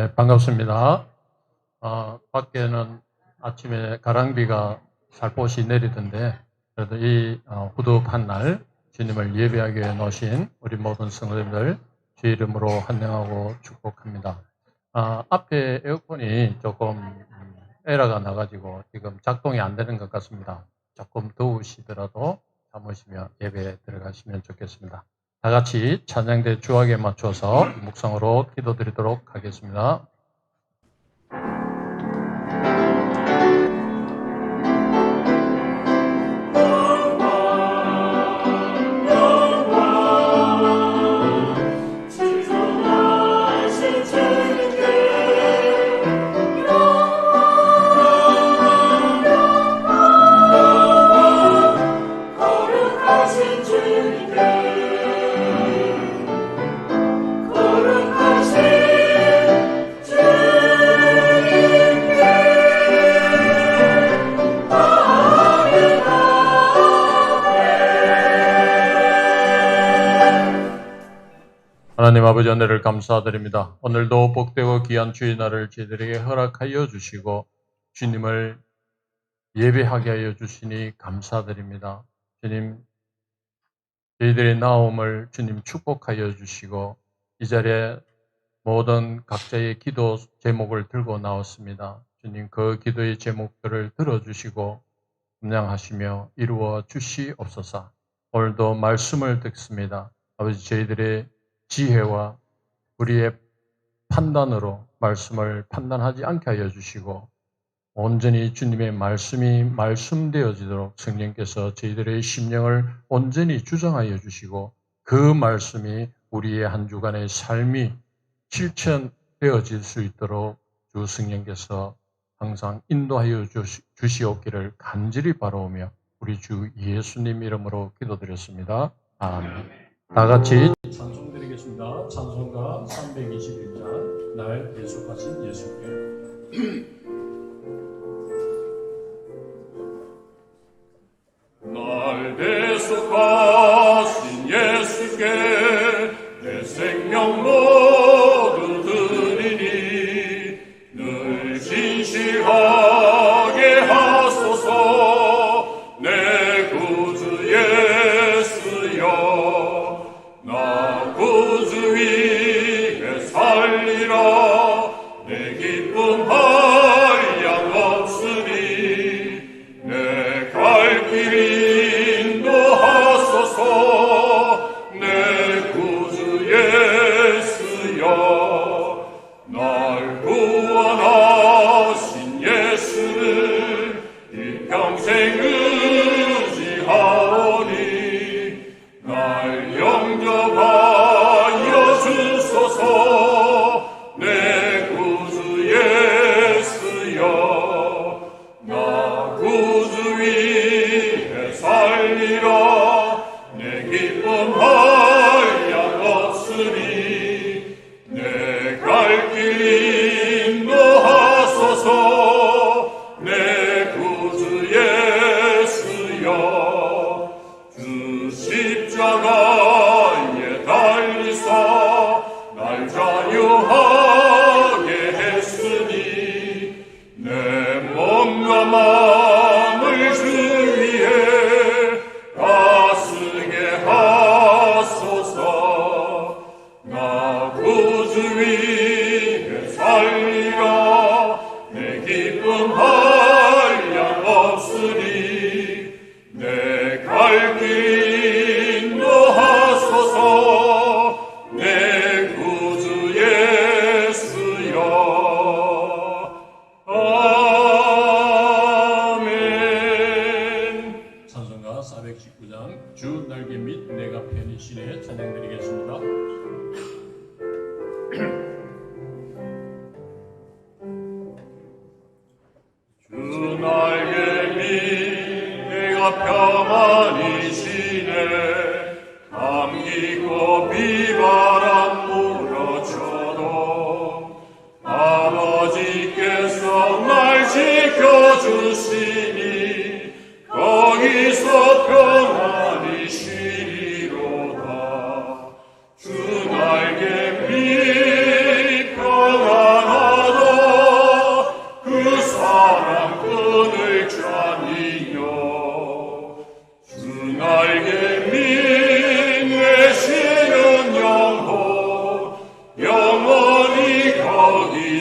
네, 반갑습니다. 밖에는 아침에 가랑비가 살포시 내리던데, 그래도 이 후덥한 날 주님을 예배하기 위해 놓으신 우리 모든 성도님들 주의 이름으로 환영하고 축복합니다. 앞에 에어컨이 조금 에러가 나가지고 지금 작동이 안 되는 것 같습니다. 조금 더우시더라도 참으시며 예배에 들어가시면 좋겠습니다. 다 같이 찬양대 주악에 맞춰서 묵상으로 기도드리도록 하겠습니다. 하나님 아버지 은혜를 감사드립니다. 오늘도 복되고 귀한 주의 날을 저희들에게 허락하여 주시고 주님을 예배하게 하여 주시니 감사드립니다. 주님, 저희들의 나옴을 주님 축복하여 주시고 이 자리에 모든 각자의 기도 제목을 들고 나왔습니다. 주님, 그 기도의 제목들을 들어주시고 감량하시며 이루어 주시옵소서. 오늘도 말씀을 듣습니다. 아버지, 저희들의 지혜와 우리의 판단으로 말씀을 판단하지 않게 하여 주시고 온전히 주님의 말씀이 말씀되어지도록 성령께서 저희들의 심령을 온전히 주장하여 주시고 그 말씀이 우리의 한 주간의 삶이 실천되어질 수 있도록 주 성령께서 항상 인도하여 주시옵기를 간절히 바라오며 우리 주 예수님 이름으로 기도드렸습니다. 아멘. 다 같이 찬송드리겠습니다. 찬송가 321장 날 대속하신 예수께. 날 대속하신 예수께 내 생명 모두 드리니 늘 진실하게 하소서. 내 구주 예수여, 나 구주 위에 살리라. 내 기쁨 한량 없으니 내 갈 길이 인도하소서. 내 구주 예수여, 날 구원하신 예수를 일평생 의지하오니 날 영접하여 주소서. 내 구주 예수여, 나 구주 위에 살리라. 내 기쁨 한량 없으니 내 갈 길이 인도하소서. 내 구주 예수여, 주 십자가에 달리사 날 자유하게 했으니 내 몸과 마음을 주 위에 다스게 하소서. 나 구주 위에 살리라. 내 기쁨 한량 없으니 내 갈 길 인도하소서. 내 구주 예수여. 아멘. 찬송가 419장 주 날개 및 내가 편히 쉬네 찬양드리겠습니다. 주 날개 밑 내가 평안히 쉬네. 감기고 비바람 물어쳐도 아버지께서 날 지켜주시니 거기서 평안히 쉬리로다. 주 날개 밑 평안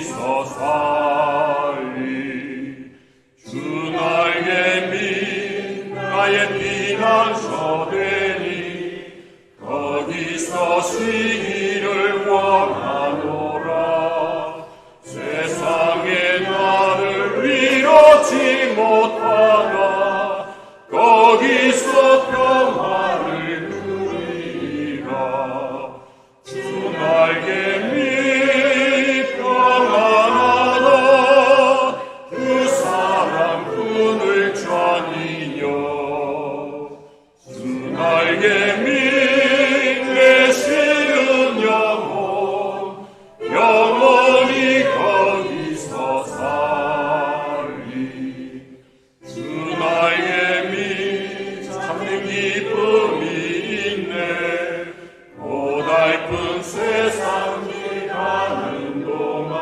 거기서 살리. 주 나에게 민 나의 피난처 되니 거기서 쉬기를 원하노라. 세상에 나를 위로치 못하나 거기서 평화를 누리라. 주 나에게 미 평안하다. 그 사랑 분을 좌니여. 주 나에게 내 싫은 영혼 영원히 거기서 살리. 주 나에게 미 참된 기쁨이 있네. 고달픈 세상이 가는 동안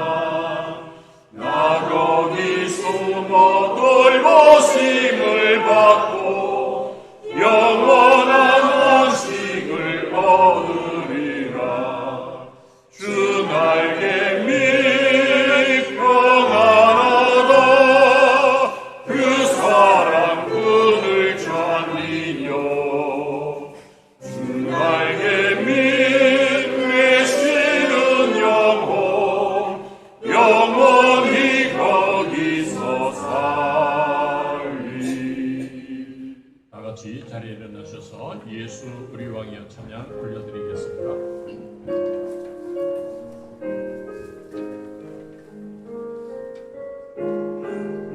나 거기 숨어 돌보심을 받고 영원한 안식을 얻으리라. 주 나에게 미 평안하다. 그 사랑 분을 좌니여. 주 나에게 내 싫은 영혼 영원히 거기서 살리. 다 같이 자리에 일어나셔서 예수 우리 왕이여 찬양 올려드리겠습니다.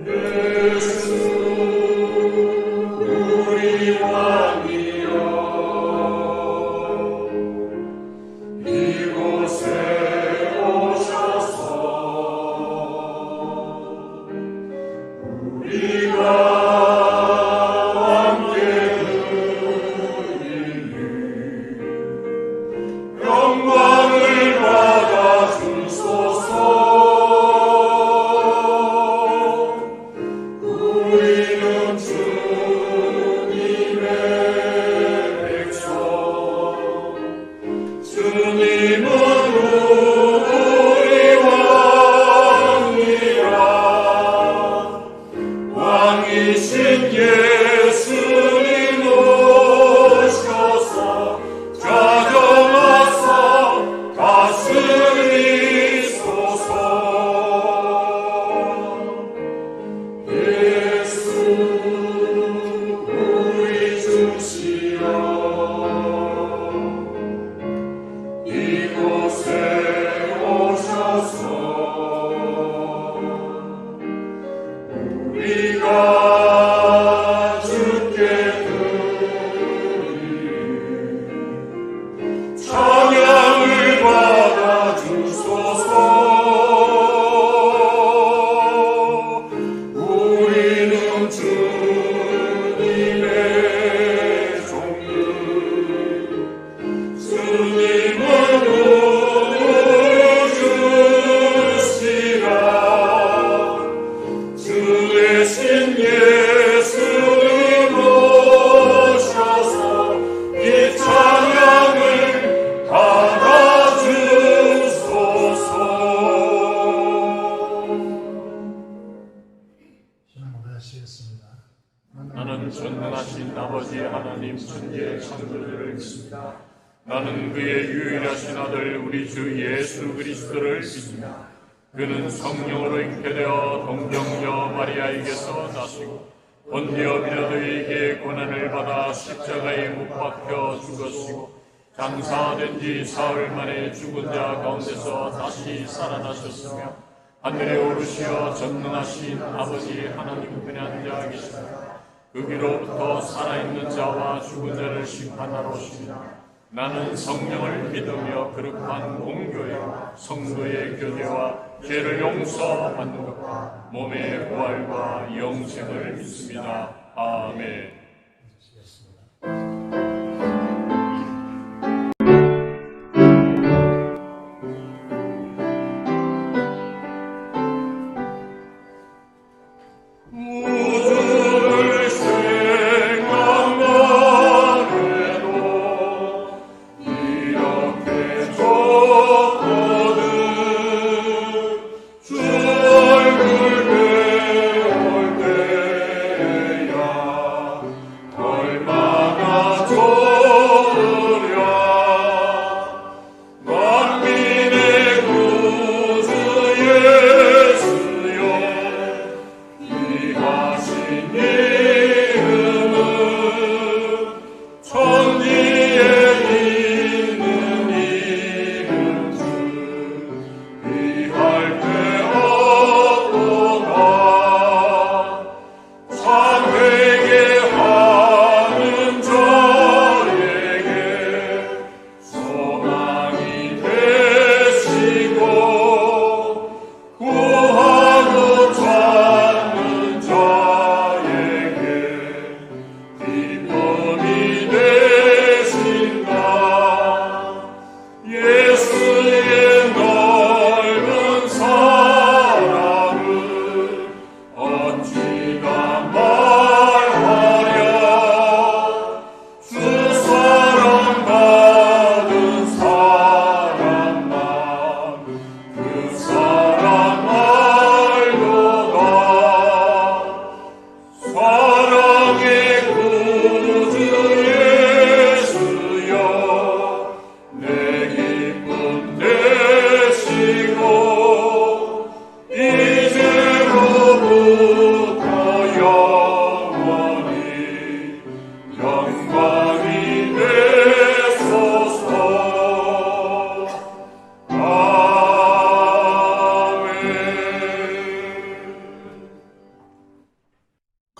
예수 우리 왕이여 이곳에 오셔서 우리가 함께 누리는 영광을 받아 주소서. 우리는 주님의 백성, 주님은 우리 왕이라. 왕이신 예수님 오셔서 가정하사 다스리소서. 예수 우리 주시여 이곳에 오셔서 우리가 주께 드리는 찬양을 받아 주소서. 우리는 주님의 종들, 주님은 우리 주시라. 주 대신 예수님 오셔서 이 찬양을 받아 주소서. 기도하시겠습니다. 나는 전능하신 아버지 하나님 천지의 창조주를 믿습니다. 나는 그의 유일하신 아들 우리 주 예수 그리스도를 믿습니다. 그는 성령으로 잉태되어 동정녀 마리아에게서 나시고 본디오 빌라도에게 고난을 받아 십자가에 못 박혀 죽었시고 장사된 지 사흘 만에 죽은 자 가운데서 다시 살아나셨으며 하늘에 오르시어 전능하신 아버지 하나님 편에 앉아 계십니다. 거기로부터 살아있는 자와 죽은 자를 심판하러 오십니다. 나는 성령을 믿으며 거룩한 공교회 성도의 교제와 죄를 용서받는 것과 몸의 부활과 영생을 믿습니다. 아멘. 우주를 생각만 해도 이렇게 좋거든. 주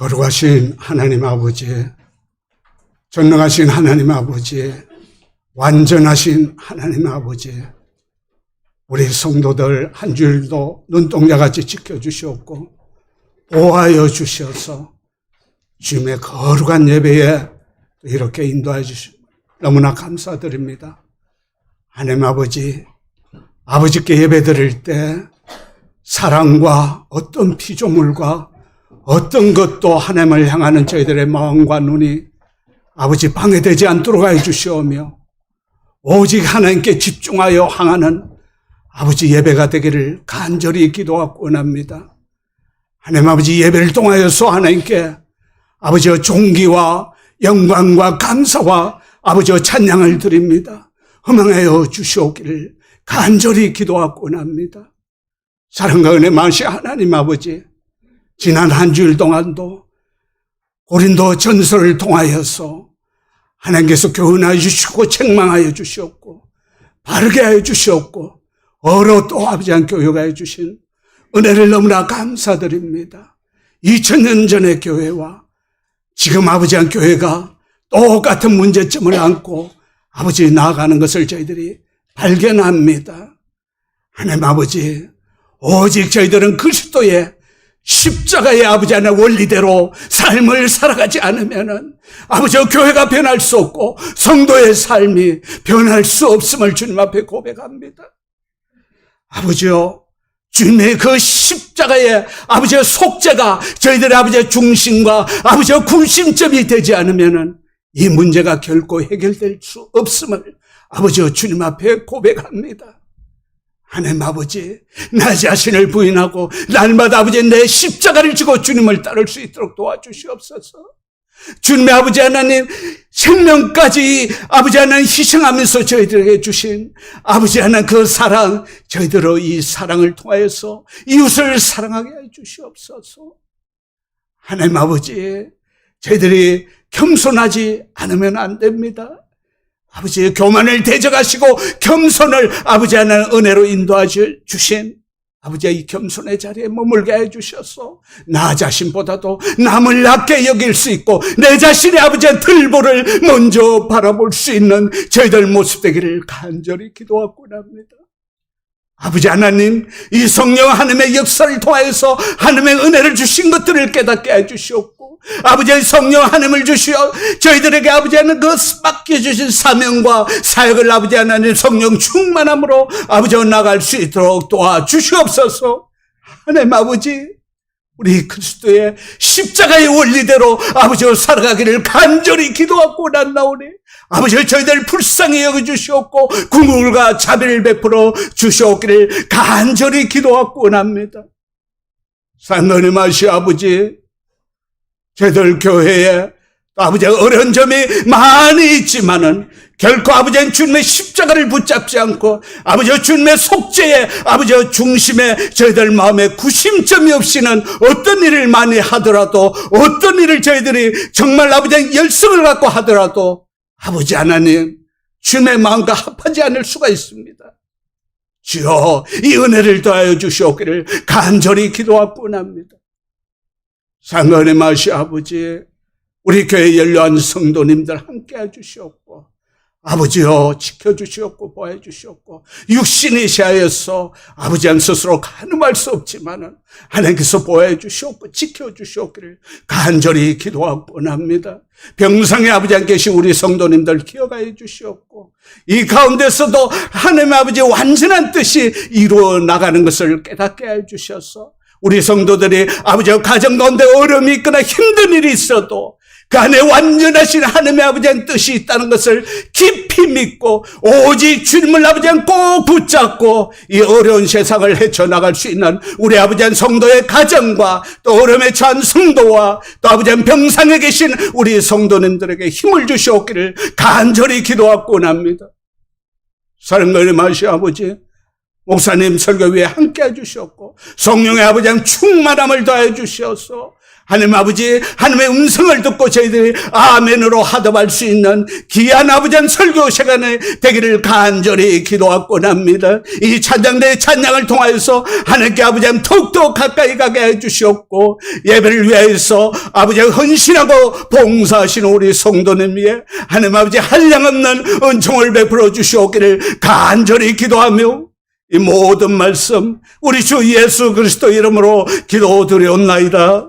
거룩하신 하나님 아버지, 전능하신 하나님 아버지, 완전하신 하나님 아버지, 우리 성도들 한 주일도 눈동자같이 지켜주시옵고 보호하여 주셔서 주님의 거룩한 예배에 이렇게 인도해 주시고 너무나 감사드립니다. 하나님 아버지, 아버지께 예배 드릴 때 사랑과 어떤 피조물과 어떤 것도 하나님을 향하는 저희들의 마음과 눈이 아버지 방해되지 않도록 해 주시오며 오직 하나님께 집중하여 향하는 아버지 예배가 되기를 간절히 기도하고 원합니다. 하나님 아버지 예배를 통하여서 하나님께 아버지의 존귀와 영광과 감사와 아버지의 찬양을 드립니다. 허망하여 주시옵기를 간절히 기도하고 원합니다. 사랑과 은혜 많으신 하나님 아버지, 지난 한 주일 동안도 고린도 전서를 통하여서 하나님께서 교훈하여 주시고 책망하여 주시옵고 바르게 하여 주시옵고 어로 또 아버지한 교육하여 주신 은혜를 너무나 감사드립니다. 2000년 전의 교회와 지금 아버지한 교회가 똑같은 문제점을 안고 아버지 나아가는 것을 저희들이 발견합니다. 하나님 아버지, 오직 저희들은 그리스도의 십자가의 아버지 하나의 원리대로 삶을 살아가지 않으면은 아버지 교회가 변할 수 없고 성도의 삶이 변할 수 없음을 주님 앞에 고백합니다. 아버지요, 주님의 그 십자가의 아버지의 속죄가 저희들의 아버지의 중심과 아버지의 중심점이 되지 않으면은 이 문제가 결코 해결될 수 없음을 아버지요 주님 앞에 고백합니다. 하나님 아버지, 나 자신을 부인하고 날마다 아버지 내 십자가를 지고 주님을 따를 수 있도록 도와주시옵소서. 주님의 아버지 하나님 생명까지 아버지 하나님 희생하면서 저희들에게 주신 아버지 하나님 그 사랑, 저희들의 이 사랑을 통하여서 이웃을 사랑하게 해 주시옵소서. 하나님 아버지, 저희들이 겸손하지 않으면 안 됩니다. 아버지의 교만을 대적하시고 겸손을 아버지 하나님 은혜로 인도하여 주신 아버지의 이 겸손의 자리에 머물게 해 주셔서 나 자신보다도 남을 낮게 여길 수 있고 내 자신의 아버지의 들보를 먼저 바라볼 수 있는 저희들 모습 되기를 간절히 기도하고 합니다. 아버지 하나님, 이 성령 하나님의 역사를 통하여서 하나님의 은혜를 주신 것들을 깨닫게 해주시옵고 아버지의 성령 하나님을 주시어 저희들에게 아버지 하나님 그 맡겨주신 사명과 사역을 아버지 하나님 성령 충만함으로 아버지와 나갈 수 있도록 도와주시옵소서. 하나님 아버지, 우리 그리스도의 십자가의 원리대로 아버지와 살아가기를 간절히 기도하고 난나오니 아버지 저희들 불쌍히 여겨주시옵고 궁극과 자비를 베풀어 주시옵기를 간절히 기도하고 원합니다. 사랑하는 마시 아버지, 저희들 교회에 아버지의 어려운 점이 많이 있지만은 결코 아버지는 주님의 십자가를 붙잡지 않고 아버지의 주님의 속죄에 아버지의 중심에 저희들 마음에 구심점이 없이는 어떤 일을 많이 하더라도 어떤 일을 저희들이 정말 아버지의 열성을 갖고 하더라도 아버지 하나님 주님의 마음과 합하지 않을 수가 있습니다. 주여 이 은혜를 더하여 주시옵기를 간절히 기도하고 합니다. 상언의 마시 아버지, 우리 교회 연로한 성도님들 함께 해주시옵고 아버지여 지켜주시옵고 보호해주시옵고 육신이 시하여서 아버지 한 스스로 가늠할 수 없지만은 하나님께서 보호해주시옵고 지켜주시옵기를 간절히 기도하고 원합니다. 병상에 아버지 안 계신 우리 성도님들 기억하여 주시옵고 이 가운데서도 하나님 아버지 완전한 뜻이 이루어 나가는 것을 깨닫게 해주셔서 우리 성도들이 아버지의 가정 가운데 어려움이 있거나 힘든 일이 있어도 그 안에 완전하신 하나님의 아버지의 뜻이 있다는 것을 깊이 믿고 오직 주님을 아버지는 꼭 붙잡고 이 어려운 세상을 헤쳐나갈 수 있는 우리 아버지의 성도의 가정과 또 어려움에 처한 성도와 또 아버지의 병상에 계신 우리 성도님들에게 힘을 주시옵기를 간절히 기도하고 원합니다. 사랑하는 마시 아버지, 목사님 설교 위에 함께 해주셨고 성령의 아버지의 충만함을 더해 주셔서 하나님 아버지, 하나님의 음성을 듣고 저희들이 아멘으로 하답할 수 있는 귀한 아버지한 설교 시간에 되기를 간절히 기도하곤 합니다. 이 찬양대의 찬양을 통하여서 하나님께 아버지한 더욱더 가까이 가게 해주시옵고, 예배를 위하여서 아버지가 헌신하고 봉사하시는 우리 성도님 위에 하나님 아버지 한량없는 은총을 베풀어 주시옵기를 간절히 기도하며, 이 모든 말씀 우리 주 예수 그리스도 이름으로 기도드리옵나이다.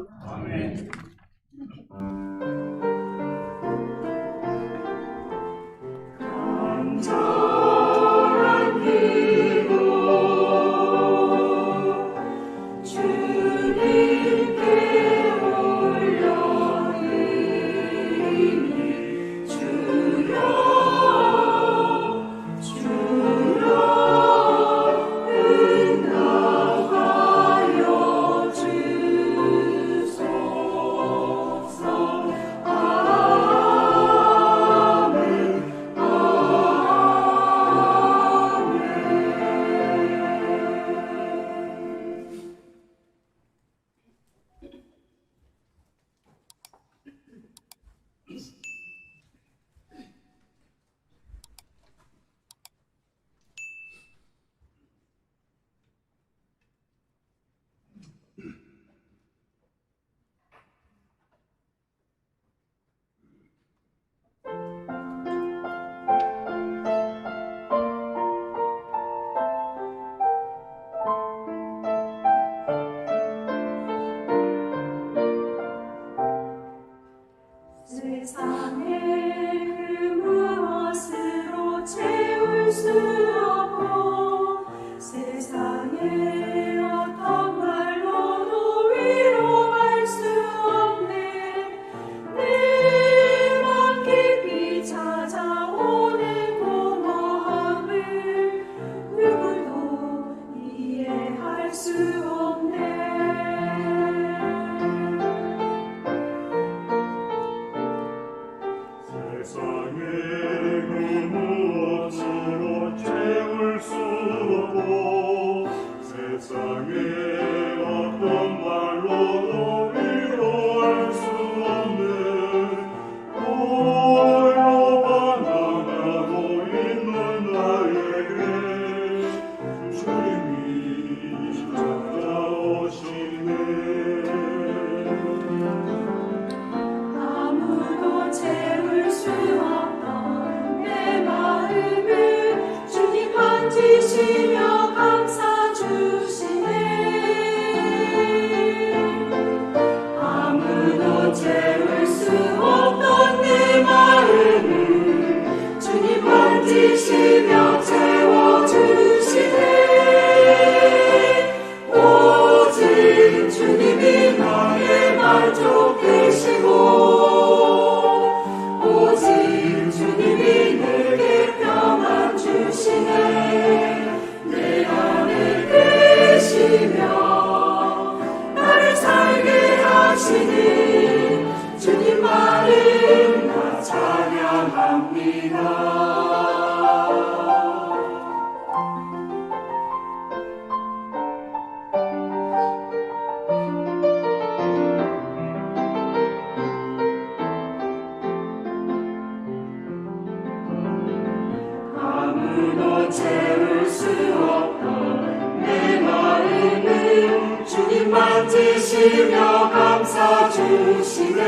만지시며 감싸 주시네.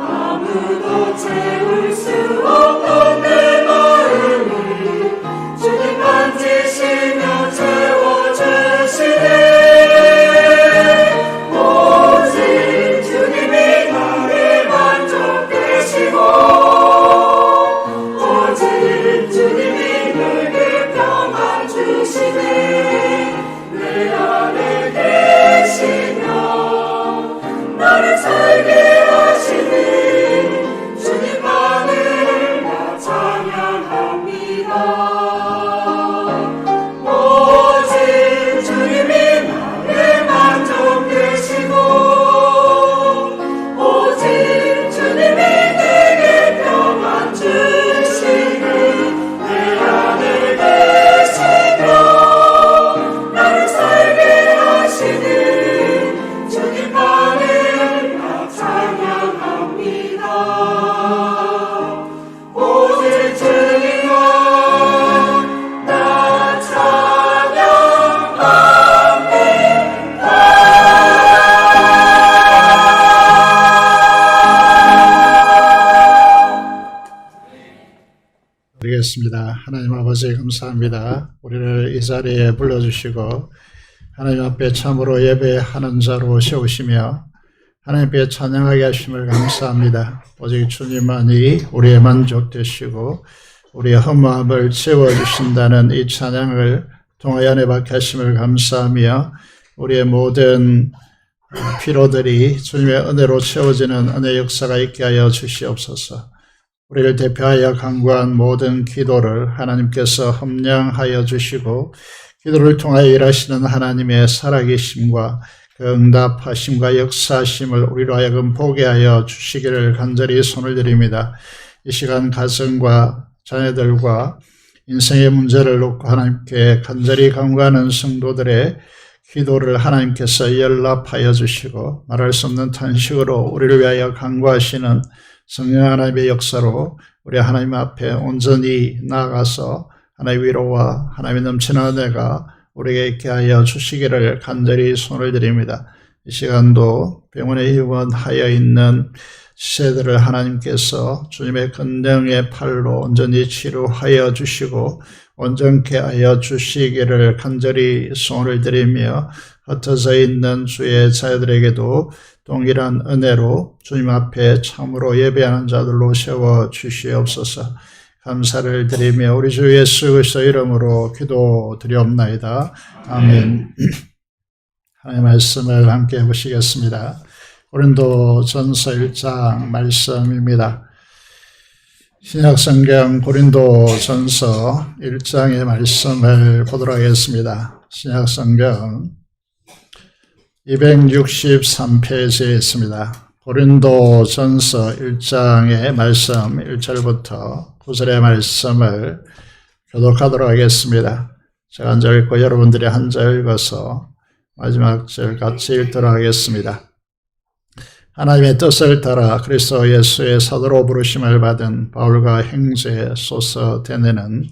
아무도 채울 수 없던 내 마음을 주님 만지시며 채워주시네. 오직 주님이 나의 만족되시고 오직 주님이 내게 평안 주시네. 내 안에 계시며 나를 살게 하시는 주님만을 나 찬양합니다. 오직 주님이 나의 만족되시고 오직 주님이 내게 평안 주시는 내 안에 계시며 아버지 감사합니다. 우리를 이 자리에 불러주시고 하나님 앞에 참으로 예배하는 자로 세우시며 하나님 앞에 찬양하게 하심을 감사합니다. 오직 주님만이 우리의 만족 되시고 우리의 허무함을 채워주신다는 이 찬양을 통하여 은혜 받게 하심을 감사하며 우리의 모든 피로들이 주님의 은혜로 채워지는 은혜 역사가 있게 하여 주시옵소서. 우리를 대표하여 간구한 모든 기도를 하나님께서 험령하여 주시고 기도를 통하여 일하시는 하나님의 살아계심과 그 응답하심과 역사하심을 우리로 하여금 보게 하여 주시기를 간절히 손을 드립니다. 이 시간 가정과 자녀들과 인생의 문제를 놓고 하나님께 간절히 간구하는 성도들의 기도를 하나님께서 연락하여 주시고 말할 수 없는 탄식으로 우리를 위하여 간구하시는 성령 하나님의 역사로 우리 하나님 앞에 온전히 나아가서 하나님의 위로와 하나님의 넘치는 은혜가 우리에게 있게 하여 주시기를 간절히 손을 드립니다. 이 시간도 병원에 입원하여 있는 시세들을 하나님께서 주님의 권능의 팔로 온전히 치료하여 주시고 온전케 하여 주시기를 간절히 소원을 드리며 흩어져 있는 주의 자녀들에게도 동일한 은혜로 주님 앞에 참으로 예배하는 자들로 세워 주시옵소서. 감사를 드리며 우리 주 예수 그리스도 이름으로 기도드리옵나이다. 아멘. 하나님의 말씀을 함께 보시겠습니다. 고린도전서 1장 말씀입니다. 신약성경 고린도전서 1장의 말씀을 보도록 하겠습니다. 신약성경 263페이지에 있습니다. 고린도전서 1장의 말씀 1절부터 9절의 말씀을 교독하도록 하겠습니다. 제가 한 절 읽고 여러분들이 한 절 읽어서 마지막 절 같이 읽도록 하겠습니다. 하나님의 뜻을 따라 그리스도 예수의 사도로 부르심을 받은 바울과 형제 소서데네는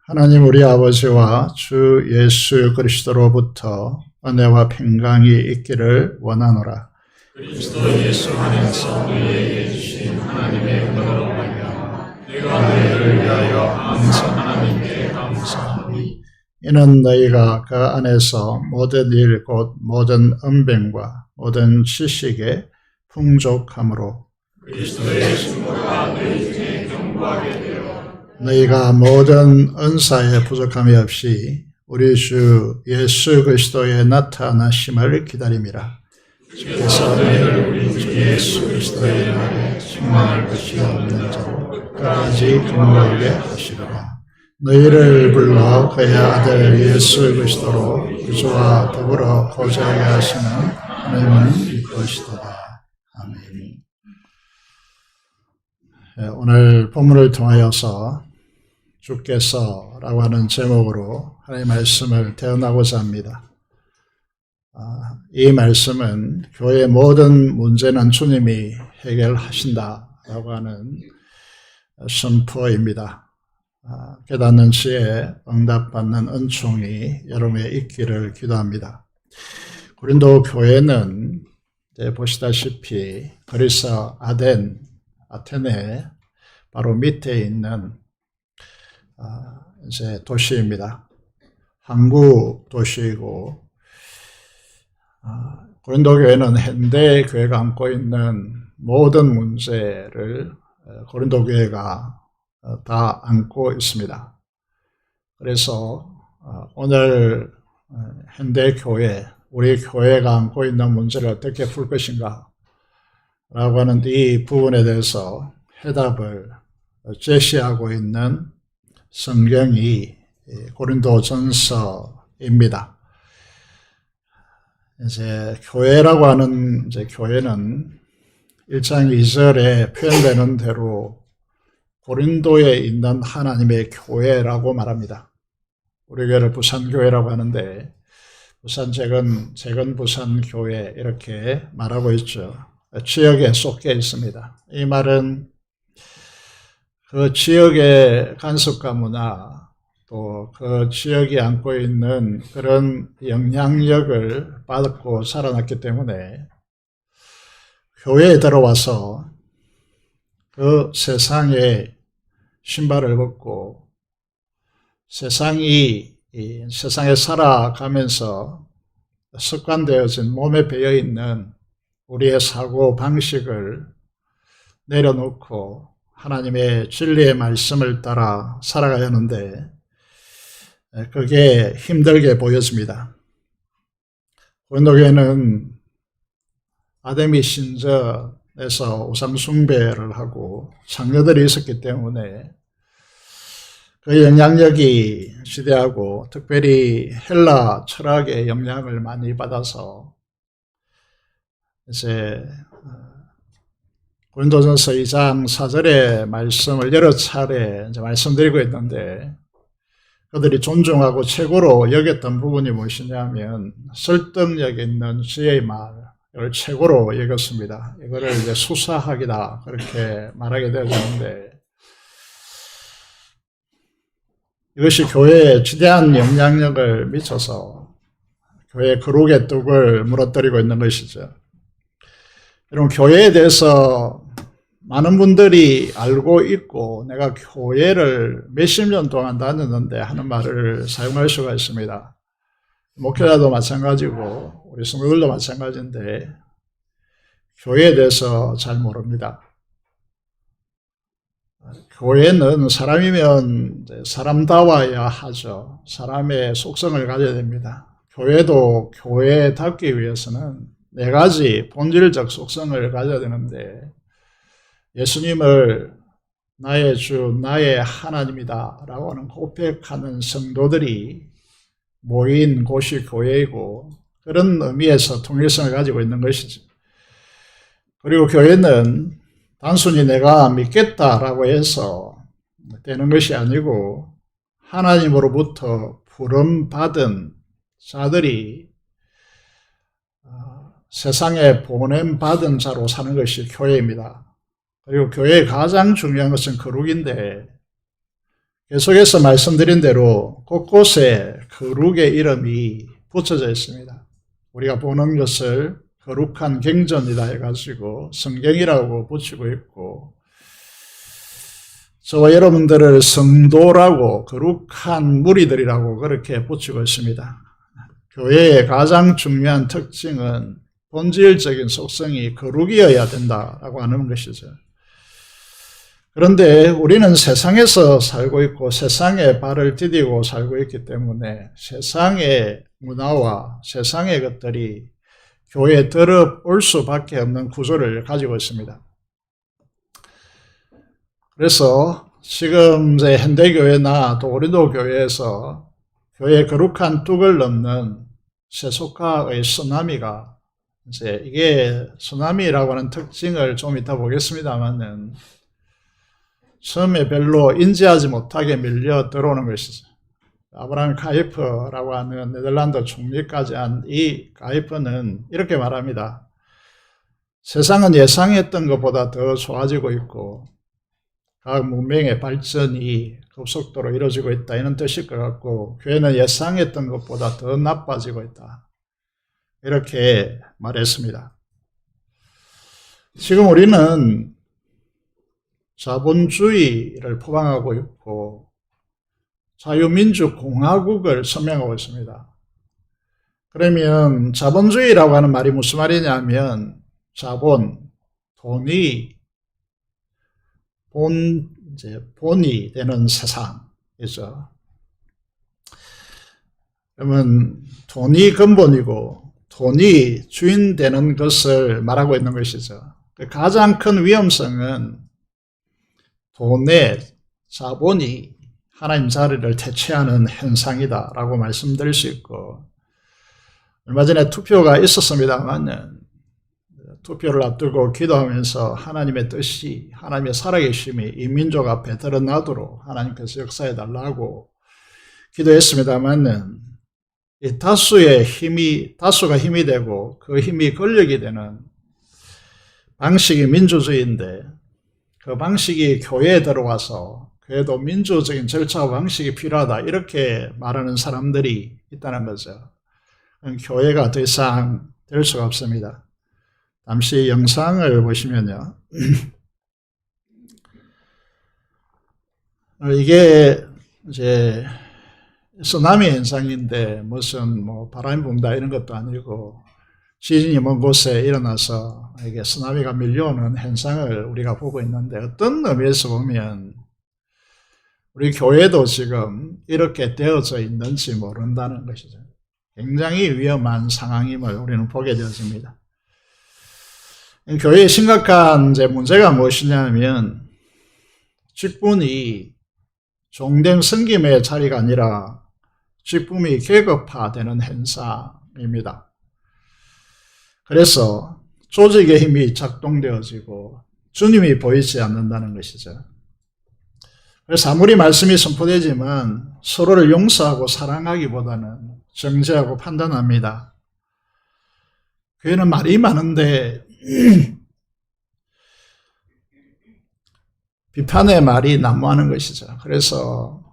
하나님 우리 아버지와 주 예수 그리스도로부터 은혜와 평강이 있기를 원하노라. 그리스도 예수 안에서 우리에게 주신 하나님의 은혜로 말미암아 내가 너희를 위하여 항상 하나님께 감사하니 이는 너희가 그 안에서 모든 일 곧 모든 은병과 모든 지식에 풍족함으로 그리스도의 충고가 너희 중에 견고하게 되어 너희가 모든 은사에 부족함이 없이 우리 주 예수 그리스도의 나타나심을 기다림이라. 주께서 너희를 우리 주 예수 그리스도의 날에 충만할 것이 없는 자로 끝까지 근거하게 하시리라. 너희를 불러 그의 아들 예수 그리스도로 구주와 더불어 거주하게 하시는 하나님은 이것이도다. 아멘. 오늘 본문을 통하여서 주께서라고 하는 제목으로 하나님의 말씀을 대언하고자 합니다. 이 말씀은 교회의 모든 문제는 주님이 해결하신다라고 하는 선포입니다. 깨닫는 지혜 응답받는 은총이 여러분에 있기를 기도합니다. 고린도 교회는 보시다시피 그리스 아테네 바로 밑에 있는 이제 도시입니다. 항구 도시이고 고린도 교회는 현대 교회가 안고 있는 모든 문제를 고린도 교회가 다 안고 있습니다. 그래서 오늘 현대 교회, 우리 교회가 안고 있는 문제를 어떻게 풀 것인가 라고 하는 이 부분에 대해서 해답을 제시하고 있는 성경이 고린도전서입니다. 이제 교회라고 하는 이제 교회는 1장 2절에 표현되는 대로 고린도에 있는 하나님의 교회라고 말합니다. 우리 교회를 부산교회라고 하는데 부산 재건 부산교회 이렇게 말하고 있죠. 지역에 쏟겨 있습니다. 이 말은 그 지역의 간섭과 문화, 또 그 지역이 안고 있는 그런 영향력을 받고 살아났기 때문에 교회에 들어와서 그 세상의 신발을 벗고 세상에 살아가면서 습관되어진 몸에 배어있는 우리의 사고 방식을 내려놓고 하나님의 진리의 말씀을 따라 살아가야 하는데 그게 힘들게 보여집니다. 고린도교회는 아데미 신전에서 우상 숭배를 하고 장녀들이 있었기 때문에 그 영향력이 지대하고 특별히 헬라 철학의 영향을 많이 받아서 이제 고린도전서 2장 4절의 말씀을 여러 차례 이제 말씀드리고 있는데 그들이 존중하고 최고로 여겼던 부분이 무엇이냐면 설득력 있는 지혜의 말을 최고로 여겼습니다. 이거를 이제 수사학이다 그렇게 말하게 되었는데 이것이 교회에 지대한 영향력을 미쳐서 교회의 거룩의 뚝을 무너뜨리고 있는 것이죠. 여러분, 교회에 대해서 많은 분들이 알고 있고 내가 교회를 몇십 년 동안 다녔는데 하는 말을 사용할 수가 있습니다. 목회자도 마찬가지고 우리 성도들도 마찬가지인데 교회에 대해서 잘 모릅니다. 교회는 사람이면 사람다워야 하죠. 사람의 속성을 가져야 됩니다. 교회도 교회답기 위해서는 네 가지 본질적 속성을 가져야 되는데 예수님을 나의 주, 나의 하나님이다 라고 하는 고백하는 성도들이 모인 곳이 교회이고 그런 의미에서 통일성을 가지고 있는 것이죠. 그리고 교회는 단순히 내가 믿겠다라고 해서 되는 것이 아니고 하나님으로부터 부름받은 자들이 세상에 보냄받은 자로 사는 것이 교회입니다. 그리고 교회의 가장 중요한 것은 거룩인데 계속해서 말씀드린 대로 곳곳에 거룩의 이름이 붙여져 있습니다. 우리가 보는 것을 거룩한 경전이다 해가지고 성경이라고 붙이고 있고 저와 여러분들을 성도라고 거룩한 무리들이라고 그렇게 붙이고 있습니다. 교회의 가장 중요한 특징은 본질적인 속성이 거룩이어야 된다라고 하는 것이죠. 그런데 우리는 세상에서 살고 있고 세상에 발을 디디고 살고 있기 때문에 세상의 문화와 세상의 것들이 교회에 들어올 수밖에 없는 구조를 가지고 있습니다. 그래서 지금 이제 현대교회나 또 고린도 교회에서 교회의 거룩한 뚝을 넘는 세속화의 쓰나미가 이제 이게 쓰나미라고 하는 특징을 좀 이따 보겠습니다만은 처음에 별로 인지하지 못하게 밀려 들어오는 것이죠. 아브라함 카이퍼라고 하는 네덜란드 총리까지 한 이 카이퍼는 이렇게 말합니다. 세상은 예상했던 것보다 더 좋아지고 있고 각 문명의 발전이 급속도로 이루어지고 있다 이런 뜻일 것 같고 교회는 예상했던 것보다 더 나빠지고 있다 이렇게 말했습니다. 지금 우리는 자본주의를 포방하고 있고 자유민주공화국을 선명하고 있습니다. 그러면 자본주의라고 하는 말이 무슨 말이냐면 자본, 돈이 본이 되는 세상이죠. 그러면 돈이 근본이고 돈이 주인 되는 것을 말하고 있는 것이죠. 가장 큰 위험성은 돈의 자본이 하나님 자리를 대체하는 현상이다라고 말씀드릴 수 있고 얼마 전에 투표가 있었습니다만 투표를 앞두고 기도하면서 하나님의 뜻이 하나님의 살아계심이 이 민족 앞에 드러나도록 하나님께서 역사해 달라고 기도했습니다만 이 다수가 힘이 되고 그 힘이 권력이 되는 방식이 민주주의인데 그 방식이 교회에 들어와서 그래도 민주적인 절차와 방식이 필요하다 이렇게 말하는 사람들이 있다는 거죠. 교회가 더 이상 될 수가 없습니다. 잠시 영상을 보시면요. 이게 이제 쓰나미 현상인데 무슨 뭐 바람이 분다 이런 것도 아니고 지진이 먼 곳에 일어나서 이게 쓰나미가 밀려오는 현상을 우리가 보고 있는데 어떤 의미에서 보면 우리 교회도 지금 이렇게 되어져 있는지 모른다는 것이죠. 굉장히 위험한 상황임을 우리는 보게 되어집니다. 교회의 심각한 이제 문제가 무엇이냐면 직분이 종된 섬김의 자리가 아니라 직분이 계급화되는 현상입니다. 그래서 조직의 힘이 작동되어지고 주님이 보이지 않는다는 것이죠. 그래서 아무리 말씀이 선포되지만 서로를 용서하고 사랑하기보다는 정죄하고 판단합니다. 교회는 말이 많은데 비판의 말이 난무하는 것이죠. 그래서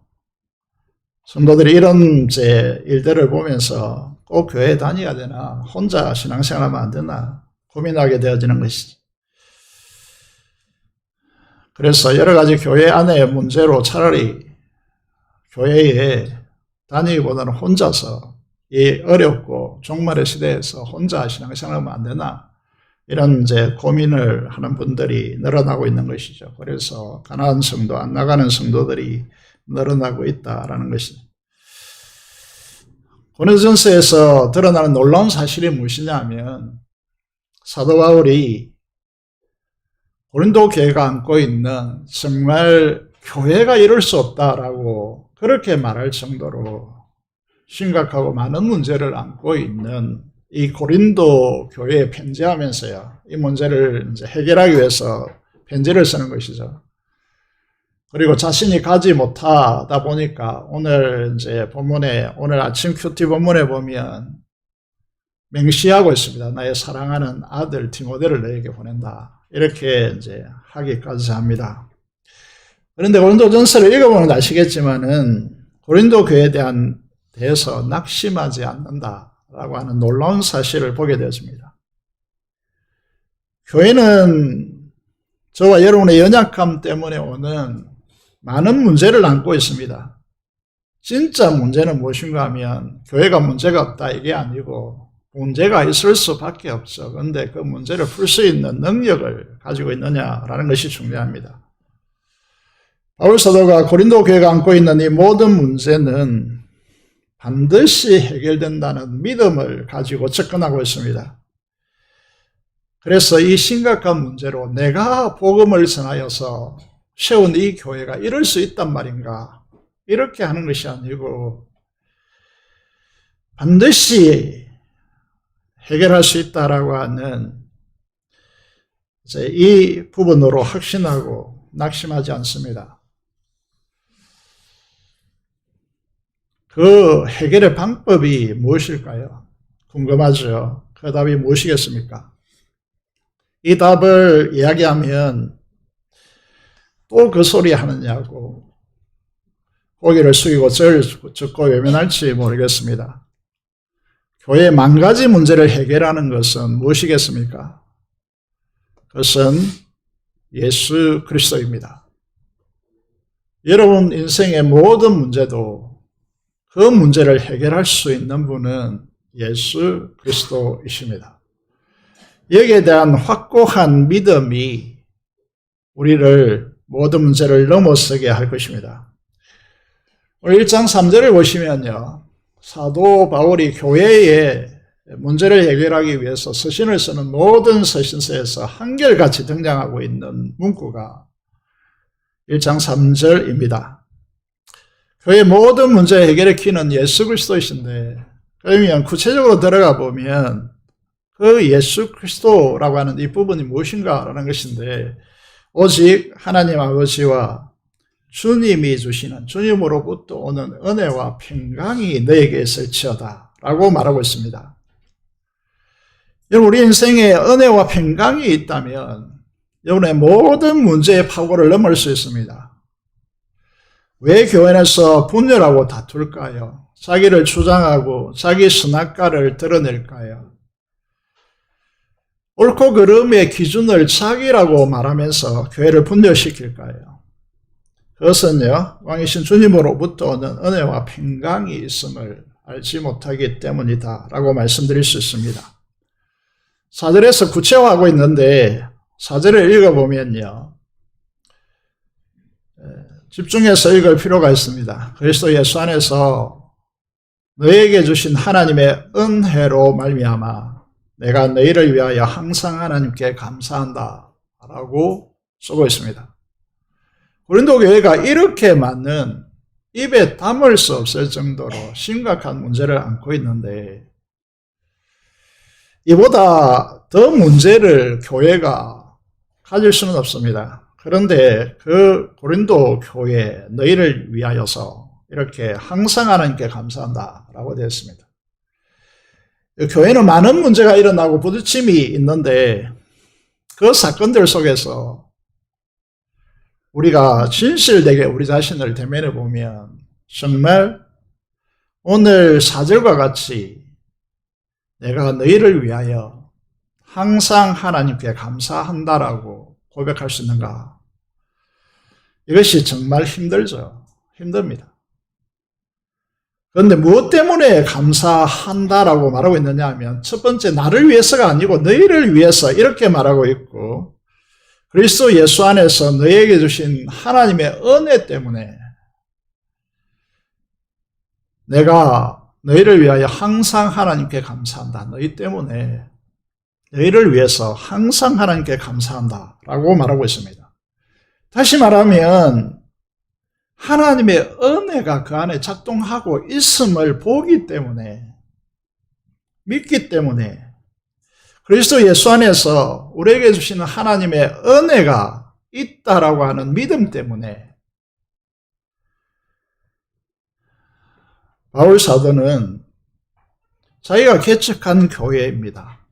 성도들이 이런 일들을 보면서 꼭 교회에 다녀야 되나, 혼자 신앙생활하면 안 되나 고민하게 되어지는 것이죠. 그래서 여러 가지 교회 안의 문제로 차라리 교회에 다니기보다는 혼자서 이 어렵고 종말의 시대에서 혼자 신앙생활하면 안 되나 이런 고민을 하는 분들이 늘어나고 있는 것이죠. 그래서 가난한 성도, 안 나가는 성도들이 늘어나고 있다라는 것이죠. 고린도전서에서 드러나는 놀라운 사실이 무엇이냐면 사도 바울이 고린도 교회가 안고 있는 정말 교회가 이룰 수 없다라고 그렇게 말할 정도로 심각하고 많은 문제를 안고 있는 이 고린도 교회에 편지하면서요, 이 문제를 이제 해결하기 위해서 편지를 쓰는 것이죠. 그리고 자신이 가지 못하다 보니까 오늘 본문에, 오늘 아침 큐티 본문에 보면 맹시하고 있습니다. 나의 사랑하는 아들 디모데를 너에게 보낸다. 이렇게 하기까지 합니다. 그런데 고린도전서를 읽어보면 아시겠지만은 고린도 교회에 대해서 낙심하지 않는다라고 하는 놀라운 사실을 보게 되었습니다. 교회는 저와 여러분의 연약함 때문에 오는 많은 문제를 안고 있습니다. 진짜 문제는 무엇인가 하면 교회가 문제가 없다 이게 아니고 문제가 있을 수밖에 없죠. 그런데 그 문제를 풀 수 있는 능력을 가지고 있느냐라는 것이 중요합니다. 바울 사도가 고린도 교회가 안고 있는 이 모든 문제는 반드시 해결된다는 믿음을 가지고 접근하고 있습니다. 그래서 이 심각한 문제로 내가 복음을 전하여서 세운 이 교회가 이럴 수 있단 말인가 이렇게 하는 것이 아니고 반드시 해결할 수 있다라고 하는 이 부분으로 확신하고 낙심하지 않습니다. 그 해결의 방법이 무엇일까요? 궁금하죠? 그 답이 무엇이겠습니까? 이 답을 이야기하면 또 그 소리 하느냐고 고개를 숙이고 저를 듣고 외면할지 모르겠습니다. 교회의 만 가지 문제를 해결하는 것은 무엇이겠습니까? 그것은 예수 그리스도입니다. 여러분 인생의 모든 문제도 그 문제를 해결할 수 있는 분은 예수 그리스도이십니다. 여기에 대한 확고한 믿음이 우리를 모든 문제를 넘어서게 할 것입니다. 오늘 1장 3절을 보시면요, 사도 바울이 교회의 문제를 해결하기 위해서 서신을 쓰는 모든 서신서에서 한결같이 등장하고 있는 문구가 1장 3절입니다. 교회의 모든 문제 해결의 키는 예수 그리스도이신데, 그러면 구체적으로 들어가 보면 그 예수 그리스도라고 하는 이 부분이 무엇인가라는 것인데, 오직 하나님 아버지와 주님이 주시는, 주님으로부터 오는 은혜와 평강이 너에게 있을지어다 라고 말하고 있습니다. 여러분, 우리 인생에 은혜와 평강이 있다면 여러분의 모든 문제의 파고를 넘을 수 있습니다. 왜 교회 안에서 분열하고 다툴까요? 자기를 주장하고 자기 선악과를 드러낼까요? 옳고 그름의 기준을 자기라고 말하면서 교회를 분열시킬까요? 그것은요, 왕이신 주님으로부터 오는 은혜와 평강이 있음을 알지 못하기 때문이다 라고 말씀드릴 수 있습니다. 4절에서 구체화하고 있는데 4절을 읽어보면요, 집중해서 읽을 필요가 있습니다. 그리스도 예수 안에서 너에게 주신 하나님의 은혜로 말미암아 내가 너희를 위하여 항상 하나님께 감사한다 라고 쓰고 있습니다. 고린도 교회가 이렇게 많은 입에 담을 수 없을 정도로 심각한 문제를 안고 있는데, 이보다 더 문제를 교회가 가질 수는 없습니다. 그런데 그 고린도 교회 너희를 위하여서 이렇게 항상 하나님께 감사한다라고 되어 있습니다. 교회는 많은 문제가 일어나고 부딪힘이 있는데 그 사건들 속에서 우리가 진실되게 우리 자신을 대면해 보면 정말 오늘 4절과 같이 내가 너희를 위하여 항상 하나님께 감사한다라고 고백할 수 있는가? 이것이 정말 힘들죠. 힘듭니다. 그런데 무엇 때문에 감사한다라고 말하고 있느냐 하면 첫 번째 나를 위해서가 아니고 너희를 위해서 이렇게 말하고 있고, 그리스도 예수 안에서 너희에게 주신 하나님의 은혜 때문에 내가 너희를 위하여 항상 하나님께 감사한다. 너희 때문에 너희를 위해서 항상 하나님께 감사한다 라고 말하고 있습니다. 다시 말하면 하나님의 은혜가 그 안에 작동하고 있음을 보기 때문에, 믿기 때문에, 그리스도 예수 안에서 우리에게 주시는 하나님의 은혜가 있다라고 하는 믿음 때문에 바울 사도는 자기가 개척한 교회입니다.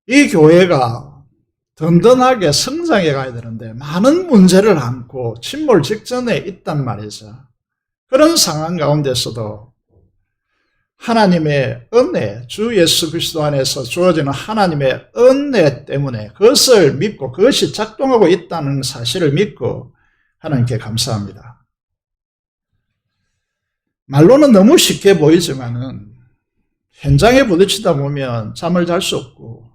이 교회가 든든하게 성장해 가야 되는데 많은 문제를 안고 침몰 직전에 있단 말이죠. 그런 상황 가운데서도 하나님의 은혜, 주 예수 그리스도 안에서 주어지는 하나님의 은혜 때문에 그것을 믿고 그것이 작동하고 있다는 사실을 믿고 하나님께 감사합니다. 말로는 너무 쉽게 보이지만은 현장에 부딪히다 보면 잠을 잘 수 없고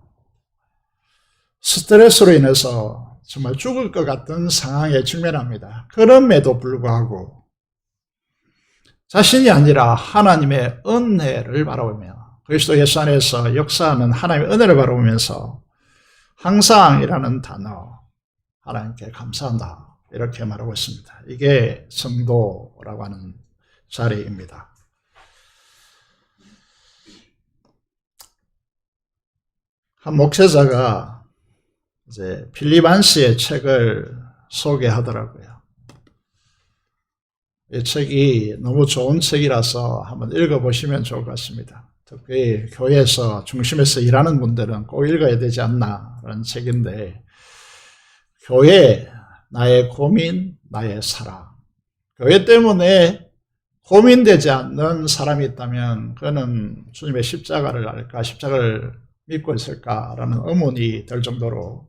스트레스로 인해서 정말 죽을 것 같은 상황에 직면합니다. 그럼에도 불구하고 자신이 아니라 하나님의 은혜를 바라보며 그리스도 예수 안에서 역사하는 하나님의 은혜를 바라보면서 항상이라는 단어, 하나님께 감사한다 이렇게 말하고 있습니다. 이게 성도라고 하는 자리입니다. 한 목회자가 이제 필립 안시의 책을 소개하더라고요. 이 책이 너무 좋은 책이라서 한번 읽어보시면 좋을 것 같습니다. 특히 교회에서 중심에서 일하는 분들은 꼭 읽어야 되지 않나라는 책인데, 교회, 나의 고민, 나의 사랑. 교회 때문에 고민되지 않는 사람이 있다면 그는 주님의 십자가를 알까, 십자가를 믿고 있을까라는 의문이 들 정도로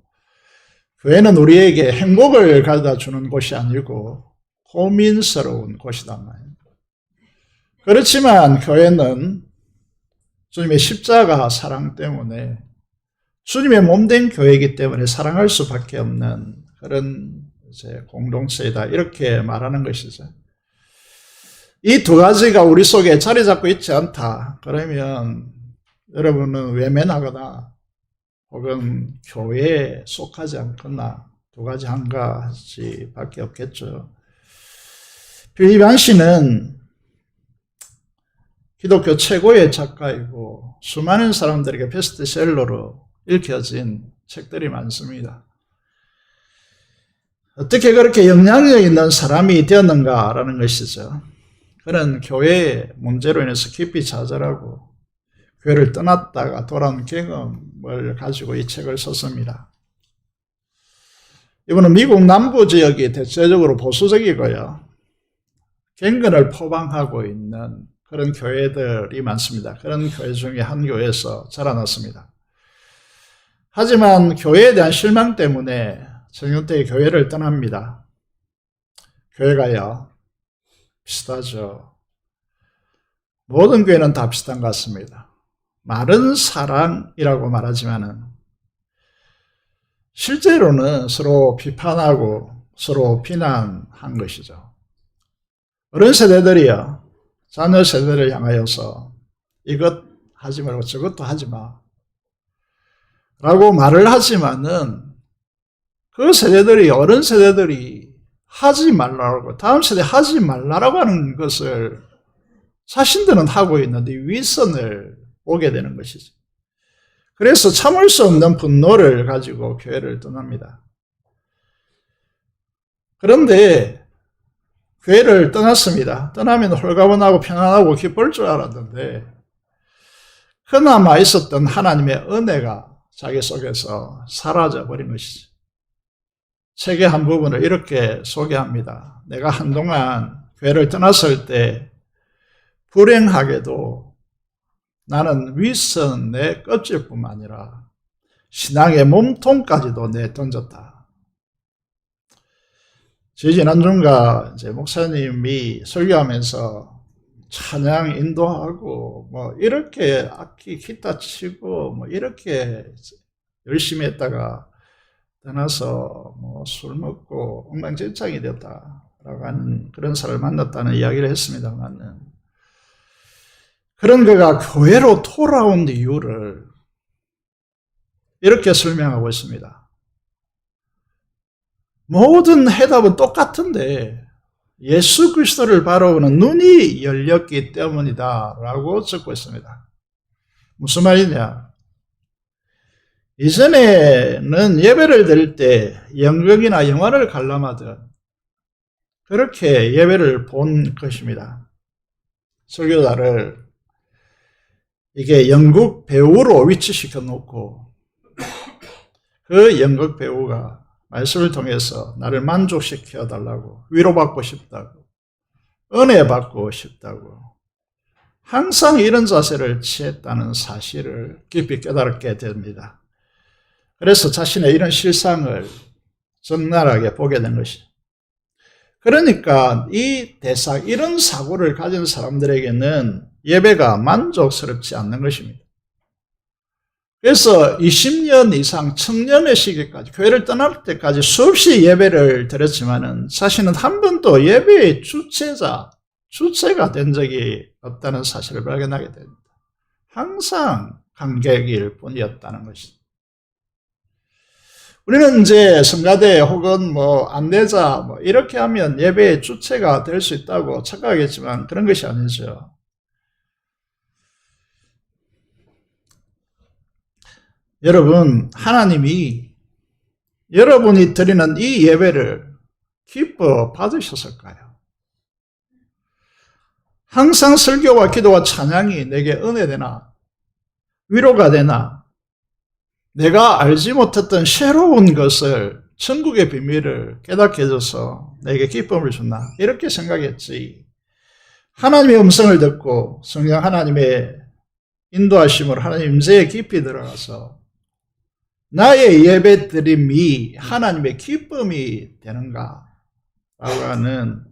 교회는 우리에게 행복을 가져다 주는 곳이 아니고 고민스러운 곳이단 말이에요. 그렇지만 교회는 주님의 십자가 사랑 때문에 주님의 몸된 교회이기 때문에 사랑할 수밖에 없는 그런 이제 공동체이다 이렇게 말하는 것이죠. 이 두 가지가 우리 속에 자리 잡고 있지 않다 그러면 여러분은 외면하거나 혹은 교회에 속하지 않거나 두 가지 한 가지밖에 없겠죠. 필립 안시는 기독교 최고의 작가이고 수많은 사람들에게 베스트셀러로 읽혀진 책들이 많습니다. 어떻게 그렇게 영향력 있는 사람이 되었는가라는 것이죠. 그는 교회의 문제로 인해서 깊이 좌절하고 교회를 떠났다가 돌아온 경험을 가지고 이 책을 썼습니다. 이번은 미국 남부 지역이 대체적으로 보수적이고요. 갱근을 포방하고 있는 그런 교회들이 많습니다. 그런 교회 중에 한 교회에서 자라났습니다. 하지만 교회에 대한 실망 때문에 정윤택이 교회를 떠납니다. 교회가요, 비슷하죠. 모든 교회는 다 비슷한 것 같습니다. 말은 사랑이라고 말하지만은 실제로는 서로 비판하고 서로 비난한 것이죠. 어른 세대들이요, 자녀 세대를 향하여서 이것 하지 말고 저것도 하지 마 라고 말을 하지만은 그 세대들이, 어른 세대들이 하지 말라고, 다음 세대 하지 말라고 하는 것을 자신들은 하고 있는데 윗선을 보게 되는 것이죠. 그래서 참을 수 없는 분노를 가지고 교회를 떠납니다. 그런데 교회를 떠났습니다. 떠나면 홀가분하고 평안하고 기쁠 줄 알았는데 그나마 있었던 하나님의 은혜가 자기 속에서 사라져버린 것이죠. 책의 한 부분을 이렇게 소개합니다. 내가 한동안 교회를 떠났을 때 불행하게도 나는 윗선 내 껍질뿐만 아니라 신앙의 몸통까지도 내던졌다. 지난주인가 이제 목사님이 설교하면서 찬양 인도하고 뭐 이렇게 악기 기타 치고 뭐 이렇게 열심히 했다가 떠나서 뭐 술 먹고 엉망진창이 됐다라고 하는 그런 사람을 만났다는 이야기를 했습니다만은, 그런 그가 교회로 돌아온 이유를 이렇게 설명하고 있습니다. 모든 해답은 똑같은데 예수 그리스도를 바라보는 눈이 열렸기 때문이다 라고 적고 있습니다. 무슨 말이냐? 이전에는 예배를 드릴 때 연극이나 영화를 관람하듯 그렇게 예배를 본 것입니다. 설교자를 이게 연극 배우로 위치시켜 놓고 그 연극 배우가 말씀을 통해서 나를 만족시켜 달라고, 위로받고 싶다고, 은혜 받고 싶다고 항상 이런 자세를 취했다는 사실을 깊이 깨달게 됩니다. 그래서 자신의 이런 실상을 적나라하게 보게 된 것이죠. 그러니까 이 대상, 이런 사고를 가진 사람들에게는 예배가 만족스럽지 않는 것입니다. 그래서 20년 이상 청년의 시기까지, 교회를 떠날 때까지 수없이 예배를 드렸지만은 자신은 한 번도 예배의 주체가 된 적이 없다는 사실을 발견하게 됩니다. 항상 관객일 뿐이었다는 것이죠. 우리는 이제 성가대 혹은 뭐 안내자 뭐 이렇게 하면 예배의 주체가 될 수 있다고 착각하겠지만 그런 것이 아니죠. 여러분, 하나님이 여러분이 드리는 이 예배를 기뻐 받으셨을까요? 항상 설교와 기도와 찬양이 내게 은혜되나, 위로가 되나, 내가 알지 못했던 새로운 것을, 천국의 비밀을 깨닫게 해줘서 내게 기쁨을 줬나, 이렇게 생각했지. 하나님의 음성을 듣고 성령 하나님의 인도하심으로 하나님 임재에 깊이 들어가서 나의 예배 드림이 하나님의 기쁨이 되는가 라고 하는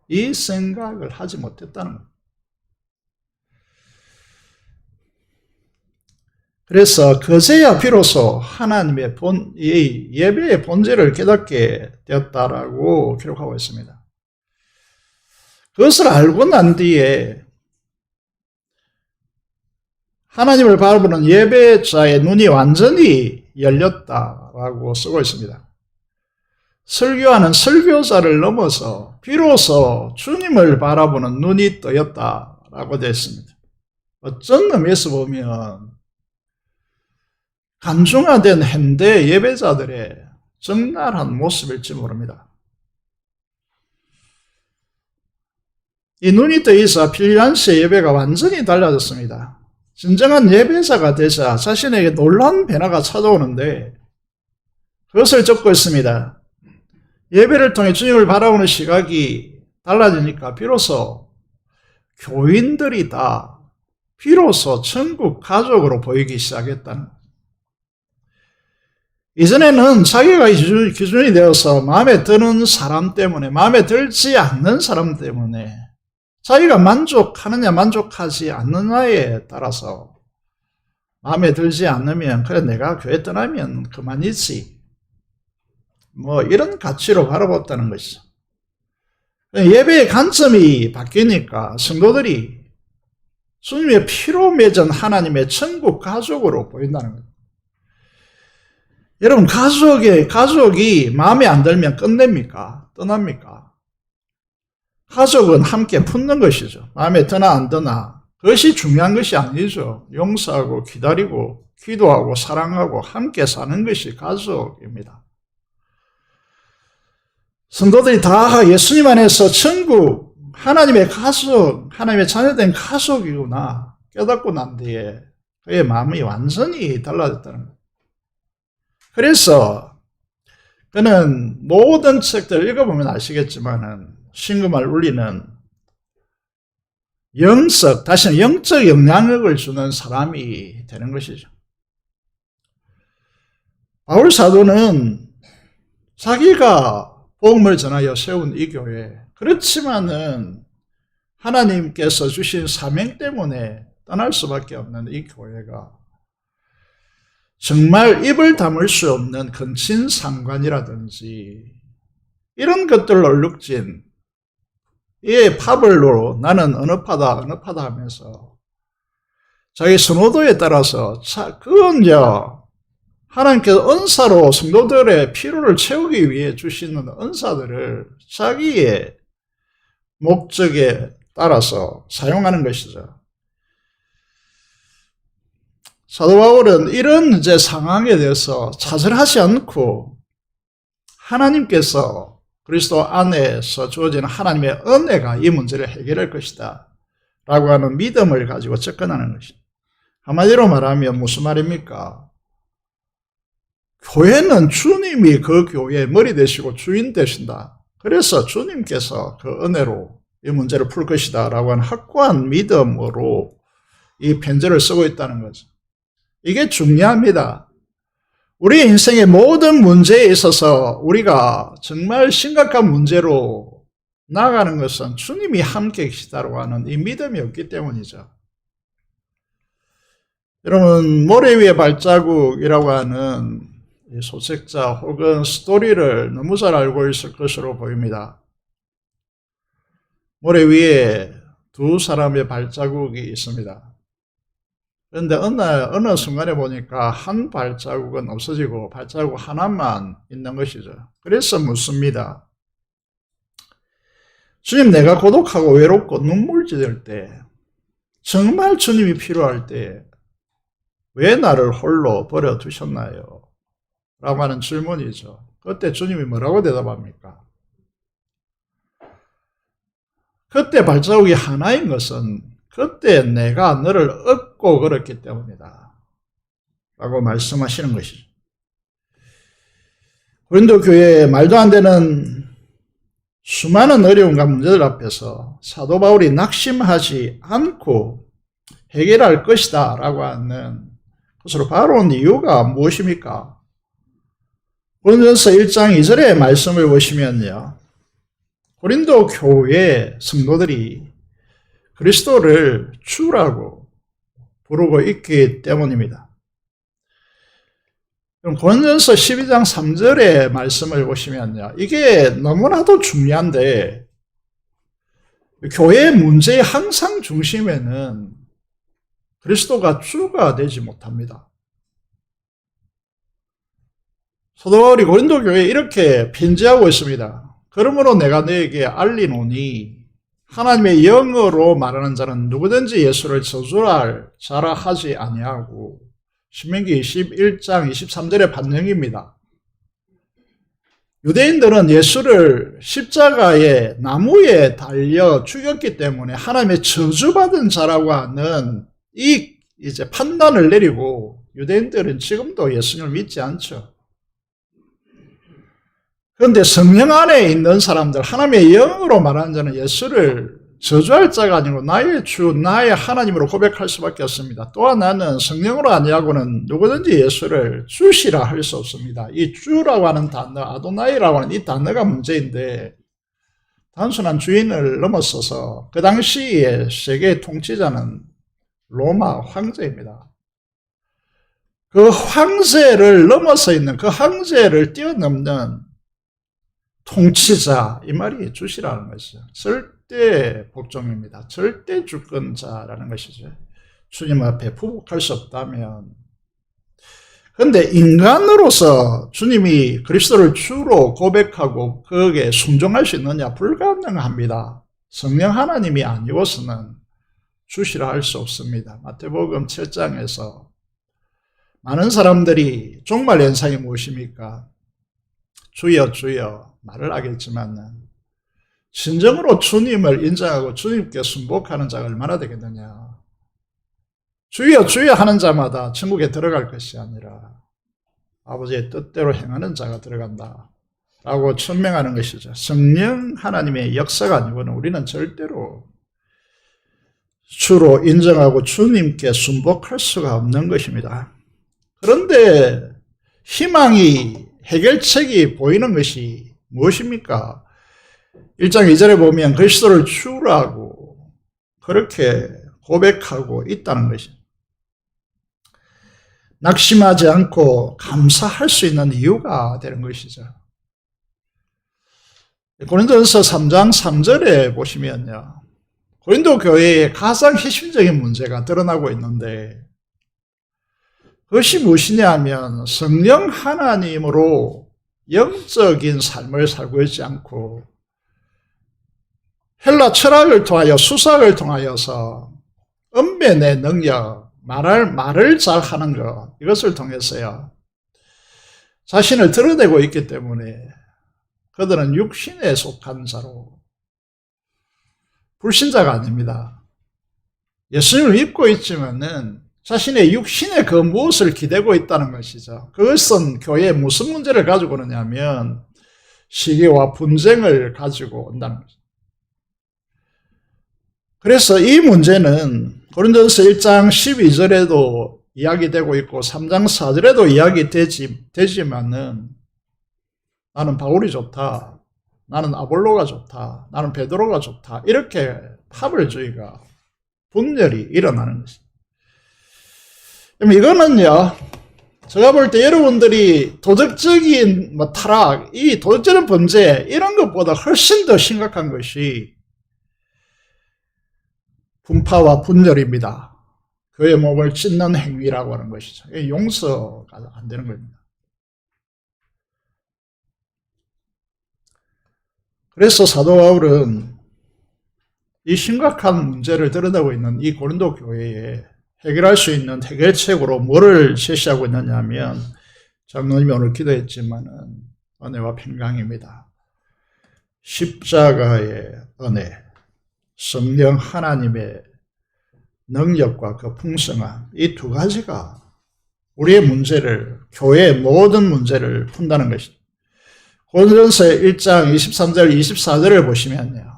이 생각을 하지 못했다는 겁니다. 그래서 그제야 비로소 하나님의 이 예배의 본질을 깨닫게 되었다라고 기록하고 있습니다. 그것을 알고 난 뒤에 하나님을 바라보는 예배자의 눈이 완전히 열렸다라고 쓰고 있습니다. 설교하는 설교자를 넘어서 비로소 주님을 바라보는 눈이 뜨였다라고 되어 있습니다. 어쩐 의미에서 보면 간중화된 현대 예배자들의 적나라한 모습일지 모릅니다. 이 눈이 뜨이사 필리안스의 예배가 완전히 달라졌습니다. 진정한 예배자가 되자 자신에게 놀라운 변화가 찾아오는데 그것을 적고 있습니다. 예배를 통해 주님을 바라보는 시각이 달라지니까 비로소 교인들이 다 비로소 천국 가족으로 보이기 시작했다는 거예요. 이전에는 자기가 기준이 되어서 마음에 드는 사람 때문에, 마음에 들지 않는 사람 때문에 자기가 만족하느냐 만족하지 않느냐에 따라서 마음에 들지 않으면 그래 내가 교회 떠나면 그만이지, 뭐 이런 가치로 바라봤다는 것이죠. 예배의 관점이 바뀌니까 성도들이 주님의 피로 맺은 하나님의 천국 가족으로 보인다는 거예요. 여러분, 가족이 마음에 안 들면 끝냅니까? 떠납니까? 가족은 함께 품는 것이죠. 마음에 드나 안 드나 그것이 중요한 것이 아니죠. 용서하고 기다리고 기도하고 사랑하고 함께 사는 것이 가족입니다. 성도들이 다 예수님 안에서 천국, 하나님의 가족, 하나님의 자녀된 가족이구나 깨닫고 난 뒤에 그의 마음이 완전히 달라졌다는 거예요. 그래서 그는 모든 책들을 읽어보면 아시겠지만은 신금을 울리는 다시는 영적 영향력을 주는 사람이 되는 것이죠. 바울 사도는 자기가 복음을 전하여 세운 이 교회, 그렇지만은 하나님께서 주신 사명 때문에 떠날 수밖에 없는 이 교회가 정말 입을 다물 수 없는 근친상간이라든지 이런 것들로 얼룩진 이 파벌로 나는 어느 파다 하면서 자기 선호도에 따라서 그건요 하나님께서 은사로 성도들의 필요를 채우기 위해 주시는 은사들을 자기의 목적에 따라서 사용하는 것이죠. 사도 바울은 이런 이제 상황에 대해서 차별하지 않고 하나님께서 그리스도 안에서 주어지는 하나님의 은혜가 이 문제를 해결할 것이다 라고 하는 믿음을 가지고 접근하는 것입니다. 한마디로 말하면 무슨 말입니까? 교회는 주님이 그 교회의 머리 되시고 주인 되신다. 그래서 주님께서 그 은혜로 이 문제를 풀 것이다 라고 하는 확고한 믿음으로 이 편지를 쓰고 있다는 거죠. 이게 중요합니다. 우리 인생의 모든 문제에 있어서 우리가 정말 심각한 문제로 나아가는 것은 주님이 함께 계시다고 하는 이 믿음이 없기 때문이죠. 여러분, 모래 위의 발자국이라고 하는 이 소책자 혹은 스토리를 너무 잘 알고 있을 것으로 보입니다. 모래 위에 두 사람의 발자국이 있습니다. 그런데 어느 순간에 보니까 한 발자국은 없어지고 발자국 하나만 있는 것이죠. 그래서 묻습니다. 주님, 내가 고독하고 외롭고 눈물짓을 때, 정말 주님이 필요할 때 왜 나를 홀로 버려두셨나요? 라고 하는 질문이죠. 그때 주님이 뭐라고 대답합니까? 그때 발자국이 하나인 것은 그때 내가 너를 얻고 걸었기 때문이다 라고 말씀하시는 것이죠. 고린도 교회에 말도 안 되는 수많은 어려움과 문제들 앞에서 사도 바울이 낙심하지 않고 해결할 것이다 라고 하는 것으로 바로 온 이유가 무엇입니까? 고린도전서 1장 2절의 말씀을 보시면요, 고린도 교회 성도들이 그리스도를 주라고 부르고 있기 때문입니다. 그럼 고린도전서 12장 3절의 말씀을 보시면요, 이게 너무나도 중요한데 교회의 문제의 항상 중심에는 그리스도가 주가 되지 못합니다. 사도 바울이 고린도 교회에 이렇게 편지하고 있습니다. 그러므로 내가 너에게 알리노니 하나님의 영으로 말하는 자는 누구든지 예수를 저주할 자라 하지 아니하고, 신명기 21장 23절의 반영입니다. 유대인들은 예수를 십자가에 나무에 달려 죽였기 때문에 하나님의 저주받은 자라고 하는 이 이제 판단을 내리고 유대인들은 지금도 예수님을 믿지 않죠. 그런데 성령 안에 있는 사람들, 하나님의 영으로 말하는 자는 예수를 저주할 자가 아니고 나의 주, 나의 하나님으로 고백할 수밖에 없습니다. 또한 나는 성령으로 아니하고는 누구든지 예수를 주시라 할 수 없습니다. 이 주라고 하는 단어, 아도나이라고 하는 이 단어가 문제인데 단순한 주인을 넘어서서 그 당시에 세계 통치자는 로마 황제입니다. 그 황제를 넘어서 있는, 그 황제를 뛰어넘는 통치자, 이 말이 주시라는 것이죠. 절대 복종입니다. 절대 주권자라는 것이죠. 주님 앞에 부복할 수 없다면. 그런데 인간으로서 주님이 그리스도를 주로 고백하고 거기에 순종할 수 있느냐? 불가능합니다. 성령 하나님이 아니어서는 주시라 할 수 없습니다. 마태복음 7장에서 많은 사람들이 종말 현상이 무엇입니까? 주여 주여 말을 하겠지만 진정으로 주님을 인정하고 주님께 순복하는 자가 얼마나 되겠느냐. 주여 주여 하는 자마다 천국에 들어갈 것이 아니라 아버지의 뜻대로 행하는 자가 들어간다 라고 천명하는 것이죠. 성령 하나님의 역사가 아니고는 우리는 절대로 주로 인정하고 주님께 순복할 수가 없는 것입니다. 그런데 희망이, 해결책이 보이는 것이 무엇입니까? 1장 2절에 보면 그리스도를 주라고 그렇게 고백하고 있다는 것입니다. 낙심하지 않고 감사할 수 있는 이유가 되는 것이죠. 고린도전서 3장 3절에 보시면요, 고린도 교회의 가장 핵심적인 문제가 드러나고 있는데 그것이 무엇이냐 하면 성령 하나님으로 영적인 삶을 살고 있지 않고 헬라 철학을 통하여 수사를 통하여서 언변의 능력, 말을 잘 하는 것, 이것을 통해서요 자신을 드러내고 있기 때문에 그들은 육신에 속한 자로 불신자가 아닙니다. 예수님을 믿고 있지만은 자신의 육신의 그 무엇을 기대고 있다는 것이죠. 그것은 교회에 무슨 문제를 가지고 오느냐면 시기와 분쟁을 가지고 온다는 것이죠. 그래서 이 문제는 고린도전서 1장 12절에도 이야기되고 있고 3장 4절에도 이야기되지만은 나는 바울이 좋다, 나는 아볼로가 좋다, 나는 베드로가 좋다, 이렇게 파벌주의가 분열이 일어나는 것입니다. 이거는요, 제가 볼 때 여러분들이 도덕적인 타락, 이 도덕적인 범죄, 이런 것보다 훨씬 더 심각한 것이 분파와 분열입니다. 그의 몸을 찢는 행위라고 하는 것이죠. 용서가 안 되는 겁니다. 그래서 사도 바울은 이 심각한 문제를 드러내고 있는 이 고린도 교회에 해결할 수 있는 해결책으로 뭐를 제시하고 있느냐 하면 장로님이 오늘 기도했지만은 은혜와 평강입니다. 십자가의 은혜, 성령 하나님의 능력과 그 풍성함, 이 두 가지가 우리의 문제를, 교회의 모든 문제를 푼다는 것입니다. 고린도전서 1장 23절, 24절을 보시면요,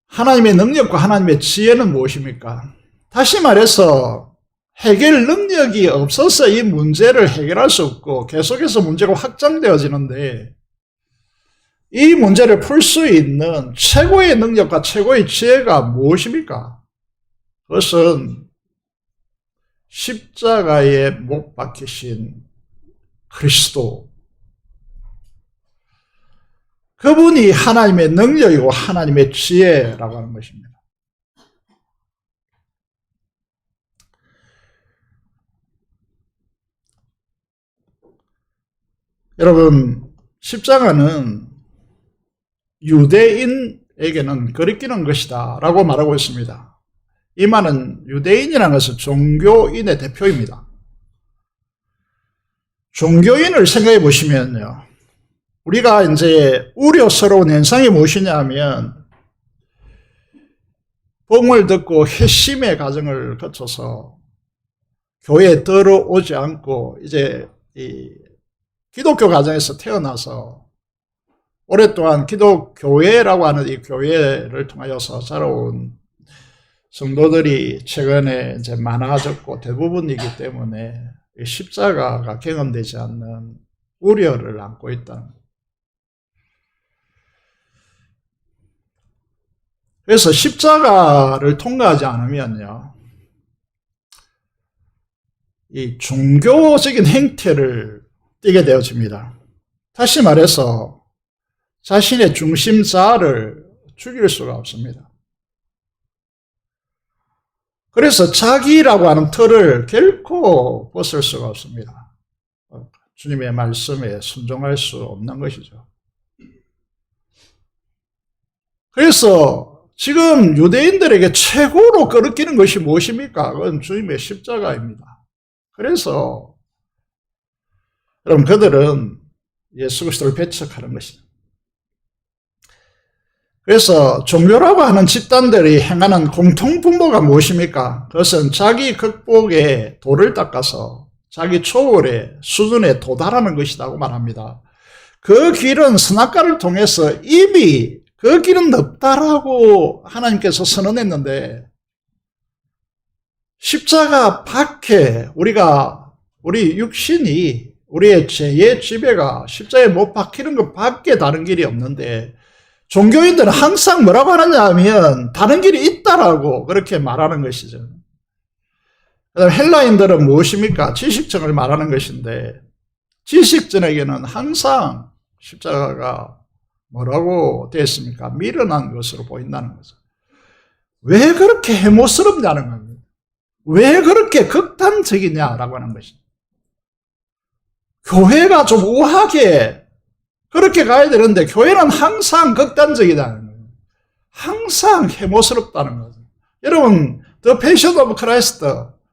하나님의 능력과 하나님의 지혜는 무엇입니까? 다시 말해서 해결 능력이 없어서 이 문제를 해결할 수 없고 계속해서 문제가 확장되어지는데 이 문제를 풀 수 있는 최고의 능력과 최고의 지혜가 무엇입니까? 그것은 십자가에 못 박히신 그리스도, 그분이 하나님의 능력이고 하나님의 지혜라고 하는 것입니다. 여러분, 십자가는 유대인에게는 거리끼는 것이다 라고 말하고 있습니다. 이 말은 유대인이라는 것은 종교인의 대표입니다. 종교인을 생각해 보시면요, 우리가 이제 우려스러운 현상이 무엇이냐 하면 복음을 듣고 회심의 과정을 거쳐서 교회에 들어오지 않고 이제 이 기독교 가정에서 태어나서 오랫동안 기독교회라고 하는 이 교회를 통하여서 자라온 성도들이 최근에 이제 많아졌고 대부분이기 때문에 십자가가 경험되지 않는 우려를 안고 있다. 그래서 십자가를 통과하지 않으면요, 이 종교적인 행태를 띠게 되어집니다. 다시 말해서 자신의 중심자를 죽일 수가 없습니다. 그래서 자기라고 하는 틀을 결코 벗을 수가 없습니다. 주님의 말씀에 순종할 수 없는 것이죠. 그래서 지금 유대인들에게 최고로 거르끼는 것이 무엇입니까? 그건 주님의 십자가입니다. 그래서 여러분, 그들은 예수 그리스도를 배척하는 것입니다. 그래서 종교라고 하는 집단들이 행하는 공통분모가 무엇입니까? 그것은 자기 극복에 도를 닦아서 자기 초월의 수준에 도달하는 것이라고 말합니다. 그 길은 선악과를 통해서 이미 그 길은 없다라고 하나님께서 선언했는데, 십자가 밖에 우리 육신이 우리의 죄의 지배가 십자가에 못 박히는 것 밖에 다른 길이 없는데, 종교인들은 항상 뭐라고 하느냐 하면 다른 길이 있다라고 그렇게 말하는 것이죠. 헬라인들은 무엇입니까? 지식증을 말하는 것인데, 지식증에게는 항상 십자가가 뭐라고 되어 있습니까? 미련한 것으로 보인다는 거죠. 왜 그렇게 해모스럽냐는 겁니다. 왜 그렇게 극단적이냐라고 하는 것입니다. 교회가 좀 우아하게 그렇게 가야 되는데 교회는 항상 극단적이다는 거예요. 항상 해모스럽다는 거죠. 여러분, The Passion of Christ,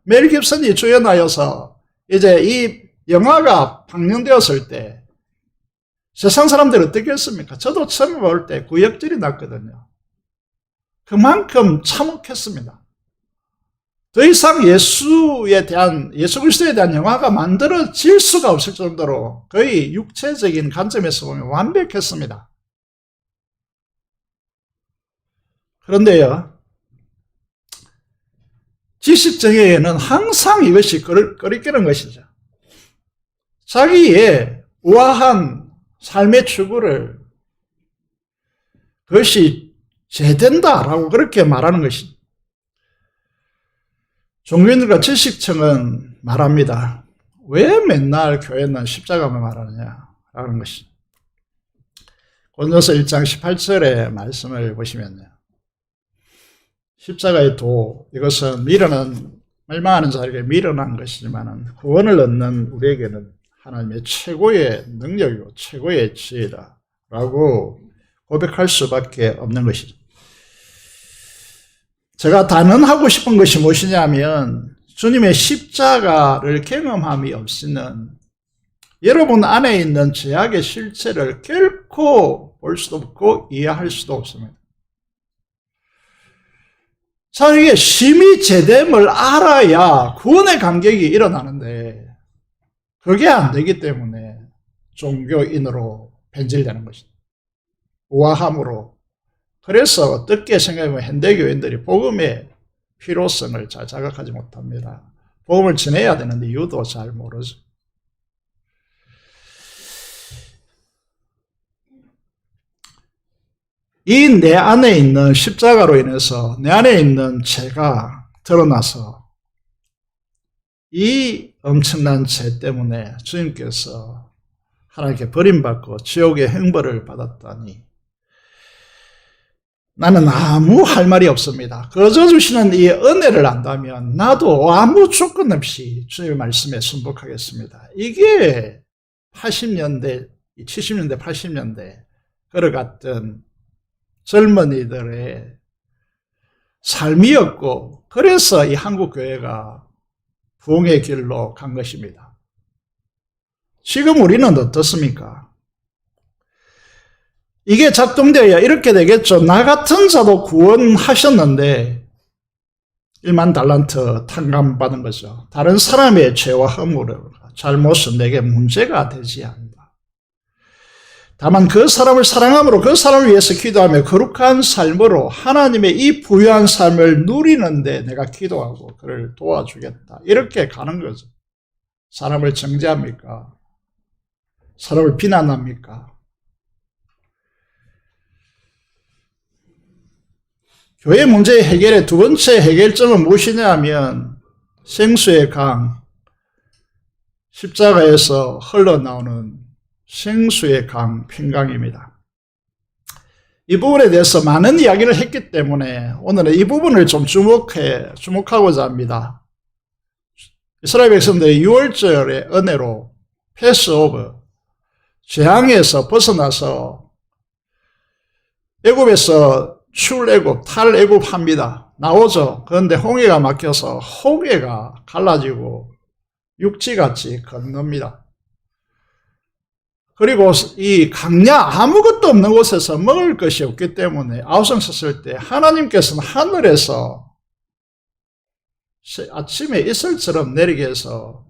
멜 깁슨이 주연하여서 이제 이 영화가 방영되었을 때 세상 사람들이 어떻게 했습니까? 저도 처음 볼 때 구역질이 났거든요. 그만큼 참혹했습니다. 더 이상 예수 그리스도에 대한 영화가 만들어질 수가 없을 정도로 거의 육체적인 관점에서 보면 완벽했습니다. 그런데요, 지식정에게는 항상 이것이 거리끼는 것이죠. 자기의 우아한 삶의 추구를, 그것이 죄된다라고 그렇게 말하는 것입니다. 종교인들과 지식층은 말합니다. 왜 맨날 교회는 십자가만 말하느냐라는 것입니다. 고린도서 1장 18절의 말씀을 보시면요, 십자가의 도, 이것은 멸망하는 자에게 미련한 것이지만 구원을 얻는 우리에게는 하나님의 최고의 능력이고 최고의 지혜다라고 고백할 수밖에 없는 것이죠. 제가 단언하고 싶은 것이 무엇이냐면, 주님의 십자가를 경험함이 없이는 여러분 안에 있는 죄악의 실체를 결코 볼 수도 없고 이해할 수도 없습니다. 자, 이게 심히 죄됨을 알아야 구원의 감격이 일어나는데 그게 안 되기 때문에 종교인으로 변질되는 것입니다. 우아함으로. 그래서 어떻게 생각하면 현대교인들이 복음의 필요성을 잘 자각하지 못합니다. 복음을 전해야 되는데 이유도 잘 모르죠. 이 내 안에 있는 십자가로 인해서 내 안에 있는 죄가 드러나서 이 엄청난 죄 때문에 주님께서 하나님께 버림받고 지옥의 형벌을 받았다니 나는 아무 할 말이 없습니다. 거저 주시는 이 은혜를 안다면 나도 아무 조건 없이 주님의 말씀에 순복하겠습니다. 이게 80년대, 70년대, 80년대 걸어갔던 젊은이들의 삶이었고, 그래서 이 한국교회가 부흥의 길로 간 것입니다. 지금 우리는 어떻습니까? 이게 작동되어야 이렇게 되겠죠. 나 같은 자도 구원하셨는데 1만 달란트 탕감받은 거죠. 다른 사람의 죄와 허물을, 잘못은 내게 문제가 되지 않는다. 다만 그 사람을 사랑함으로 그 사람을 위해서 기도하며 거룩한 삶으로 하나님의 이 부유한 삶을 누리는데 내가 기도하고 그를 도와주겠다. 이렇게 가는 거죠. 사람을 정죄합니까? 사람을 비난합니까? 교회 문제 해결의 두 번째 해결점은 무엇이냐 하면 생수의 강, 십자가에서 흘러나오는 생수의 강, 핑강입니다. 이 부분에 대해서 많은 이야기를 했기 때문에 오늘은 이 부분을 좀 주목하고자 합니다. 이스라엘 백성들의 6월절의 은혜로 패스오브, 재앙에서 벗어나서 애굽에서 출애굽, 탈애굽합니다. 나오죠. 그런데 홍해가 막혀서 홍해가 갈라지고 육지같이 건넙니다. 그리고 이 강야 아무것도 없는 곳에서 먹을 것이 없기 때문에 아우성 섰을 때 하나님께서는 하늘에서 아침에 이슬처럼 내리게 해서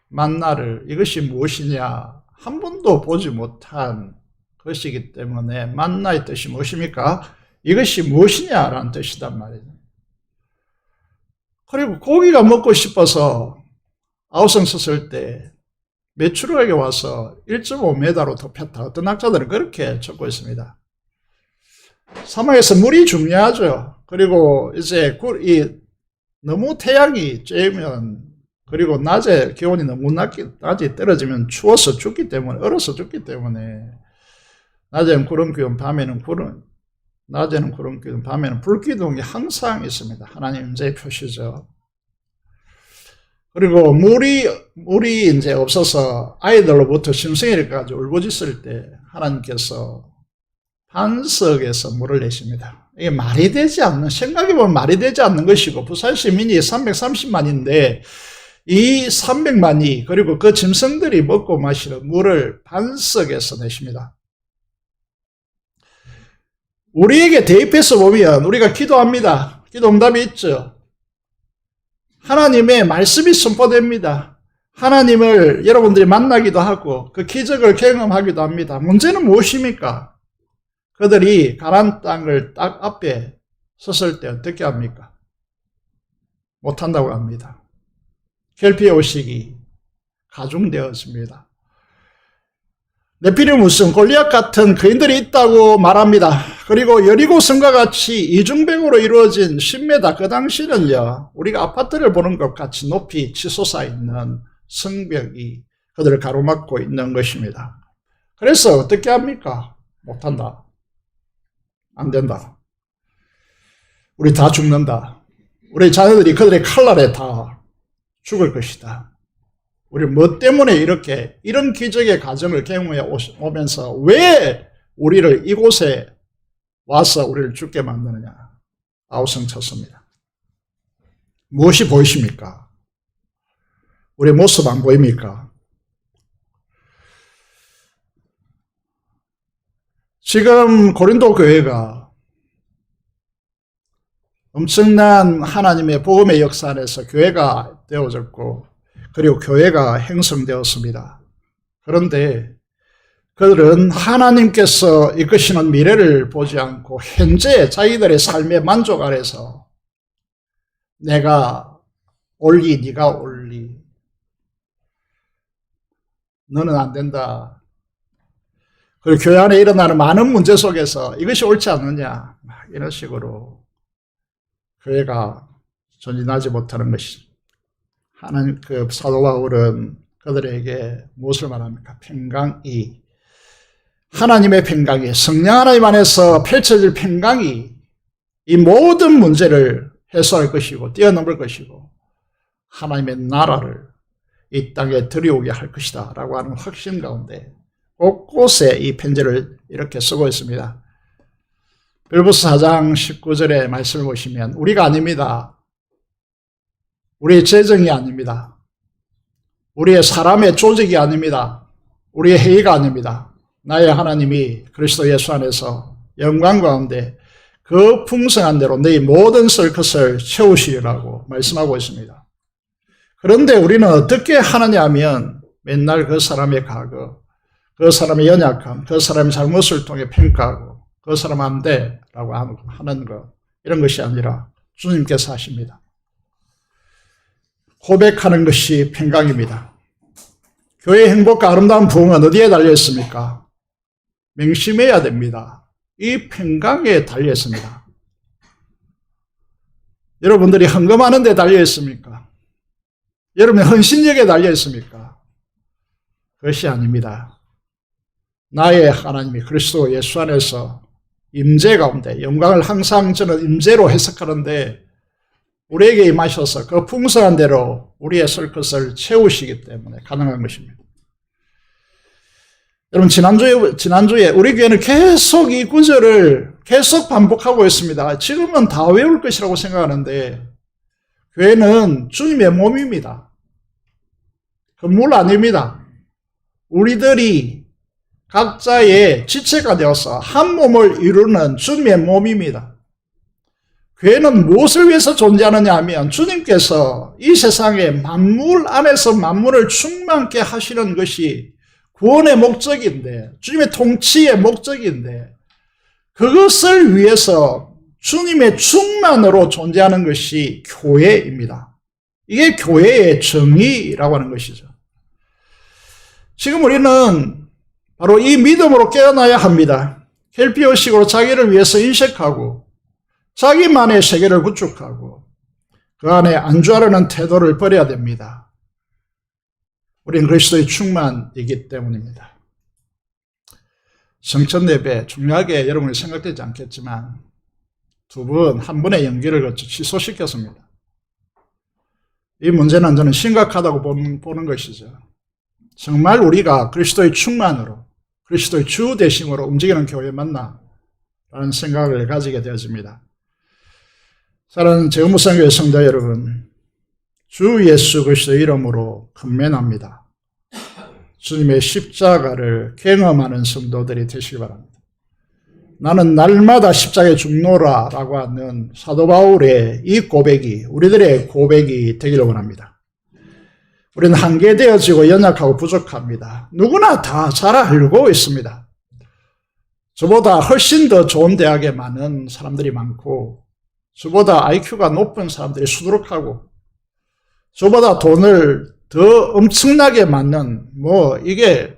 만나를 이것이 무엇이냐 한 번도 보지 못한 것이기 때문에 만나의 뜻이 무엇입니까? 이것이 무엇이냐라는 뜻이단 말이죠. 그리고 고기가 먹고 싶어서 아우성 섰을 때 메추라기에 와서 1.5m로 덮였다. 어떤 학자들은 그렇게 적고 있습니다. 사막에서 물이 중요하죠. 그리고 이제 너무 태양이 쬐면 그리고 낮에 기온이 너무 낮이 떨어지면 추워서 죽기 때문에 얼어서 죽기 때문에 낮에는 구름 기둥, 밤에는 구름 기둥, 밤에는 불 기둥이 항상 있습니다. 하나님 임재의 표시죠. 그리고 물이 이제 없어서 아이들로부터 심승이까지 울부짖을 때 하나님께서 반석에서 물을 내십니다. 이게 말이 되지 않는, 생각해보면 말이 되지 않는 것이고, 부산 시민이 330만인데, 이 300만이, 그리고 그 짐승들이 먹고 마시는 물을 반석에서 내십니다. 우리에게 대입해서 보면, 우리가 기도합니다. 기도 응답이 있죠. 하나님의 말씀이 선포됩니다. 하나님을 여러분들이 만나기도 하고 그 기적을 경험하기도 합니다. 문제는 무엇입니까? 그들이 가나안 땅을 딱 앞에 섰을 때 어떻게 합니까? 못한다고 합니다. 결핍의 의식이 가중되었습니다. 네피림 우승, 골리앗 같은 거인들이 있다고 말합니다. 그리고 여리고성과 같이 이중벽으로 이루어진 10m, 그 당시는요, 우리가 아파트를 보는 것 같이 높이 치솟아 있는 성벽이 그들을 가로막고 있는 것입니다. 그래서 어떻게 합니까? 못한다. 안 된다. 우리 다 죽는다. 우리 자녀들이 그들의 칼날에 다 죽을 것이다. 우리 뭐 때문에 이런 기적의 과정을 경험해 오면서 왜 우리를 이곳에 와서 우리를 죽게 만드느냐. 아우성 쳤습니다. 무엇이 보이십니까? 우리의 모습 안 보입니까? 지금 고린도 교회가 엄청난 하나님의 복음의 역사 안에서 교회가 되어졌고 그리고 교회가 형성되었습니다. 그런데 그들은 하나님께서 이끄시는 미래를 보지 않고 현재 자기들의 삶의 만족 아래서 내가 옳리 네가 옳리 너는 안 된다. 그리고 교회 안에 일어나는 많은 문제 속에서 이것이 옳지 않느냐 이런 식으로 교회가 전진하지 못하는 것이죠. 하나님 그 사도 바울은 그들에게 무엇을 말합니까? 평강이 하나님의 평강이 성령 하나님 안에서 펼쳐질 평강이 이 모든 문제를 해소할 것이고 뛰어넘을 것이고 하나님의 나라를 이 땅에 들여오게 할 것이다 라고 하는 확신 가운데 곳곳에 이 편지를 이렇게 쓰고 있습니다. 빌립보서 4장 19절의 말씀을 보시면 우리가 아닙니다. 우리의 재정이 아닙니다. 우리의 사람의 조직이 아닙니다. 우리의 회의가 아닙니다. 나의 하나님이 그리스도 예수 안에서 영광 가운데 그 풍성한 대로 너희 모든 쓸 것을 채우시리라고 말씀하고 있습니다. 그런데 우리는 어떻게 하느냐 하면 맨날 그 사람의 과거, 그 사람의 연약함, 그 사람의 잘못을 통해 평가하고 그 사람 안 돼 라고 하는 것, 이런 것이 아니라 주님께서 하십니다. 고백하는 것이 평강입니다. 교회의 행복과 아름다운 부흥은 어디에 달려 있습니까? 명심해야 됩니다. 이 평강에 달려 있습니다. 여러분들이 헌금하는 데 달려 있습니까? 여러분의 헌신력에 달려 있습니까? 그것이 아닙니다. 나의 하나님이 그리스도 예수 안에서 임재 가운데, 영광을 항상 저는 임재로 해석하는데 우리에게 임하셔서 그 풍성한 대로 우리의 쓸 것을 채우시기 때문에 가능한 것입니다. 여러분, 지난주에 우리 교회는 계속 이 구절을 계속 반복하고 있습니다. 지금은 다 외울 것이라고 생각하는데 교회는 주님의 몸입니다. 건물 아닙니다. 우리들이 각자의 지체가 되어서 한 몸을 이루는 주님의 몸입니다. 교회는 무엇을 위해서 존재하느냐 하면 주님께서 이 세상의 만물 안에서 만물을 충만케 하시는 것이 구원의 목적인데, 주님의 통치의 목적인데, 그것을 위해서 주님의 충만으로 존재하는 것이 교회입니다. 이게 교회의 정의라고 하는 것이죠. 지금 우리는 바로 이 믿음으로 깨어나야 합니다. 켈피오식으로 자기를 위해서 인식하고 자기만의 세계를 구축하고 그 안에 안주하려는 태도를 버려야 됩니다. 우리는 그리스도의 충만이기 때문입니다. 성천 예배 중요하게 여러분이 생각되지 않겠지만 한 분의 연기를 거쳐 취소시켰습니다. 이 문제는 저는 심각하다고 보는 것이죠. 정말 우리가 그리스도의 충만으로, 그리스도의 주 대심으로 움직이는 교회 맞나? 라는 생각을 가지게 되어집니다. 사랑하는 제우무상교회 성도 여러분, 주 예수 그리스도의 이름으로 권면합니다. 주님의 십자가를 경험하는 성도들이 되시기 바랍니다. 나는 날마다 십자가에 죽노라 라고 하는 사도 바울의 이 고백이 우리들의 고백이 되기를 원합니다. 우리는 한계되어지고 연약하고 부족합니다. 누구나 다 잘 알고 있습니다. 저보다 훨씬 더 좋은 대학에 많은 사람들이 많고, 저보다 IQ가 높은 사람들이 수두룩하고, 저보다 돈을 더 엄청나게 많는 이게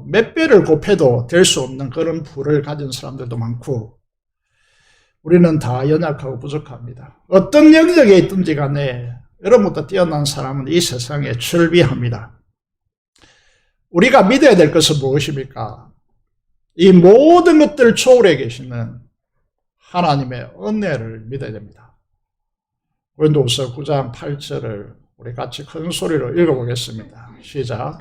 몇 배를 곱해도 될 수 없는 그런 부를 가진 사람들도 많고, 우리는 다 연약하고 부족합니다. 어떤 영역에 있든지 간에 여러분보다 뛰어난 사람은 이 세상에 출비합니다. 우리가 믿어야 될 것은 무엇입니까? 이 모든 것들 초월해 계시는 하나님의 은혜를 믿어야 됩니다. 고린도후서 9장 8절을 우리 같이 큰 소리로 읽어보겠습니다. 시작.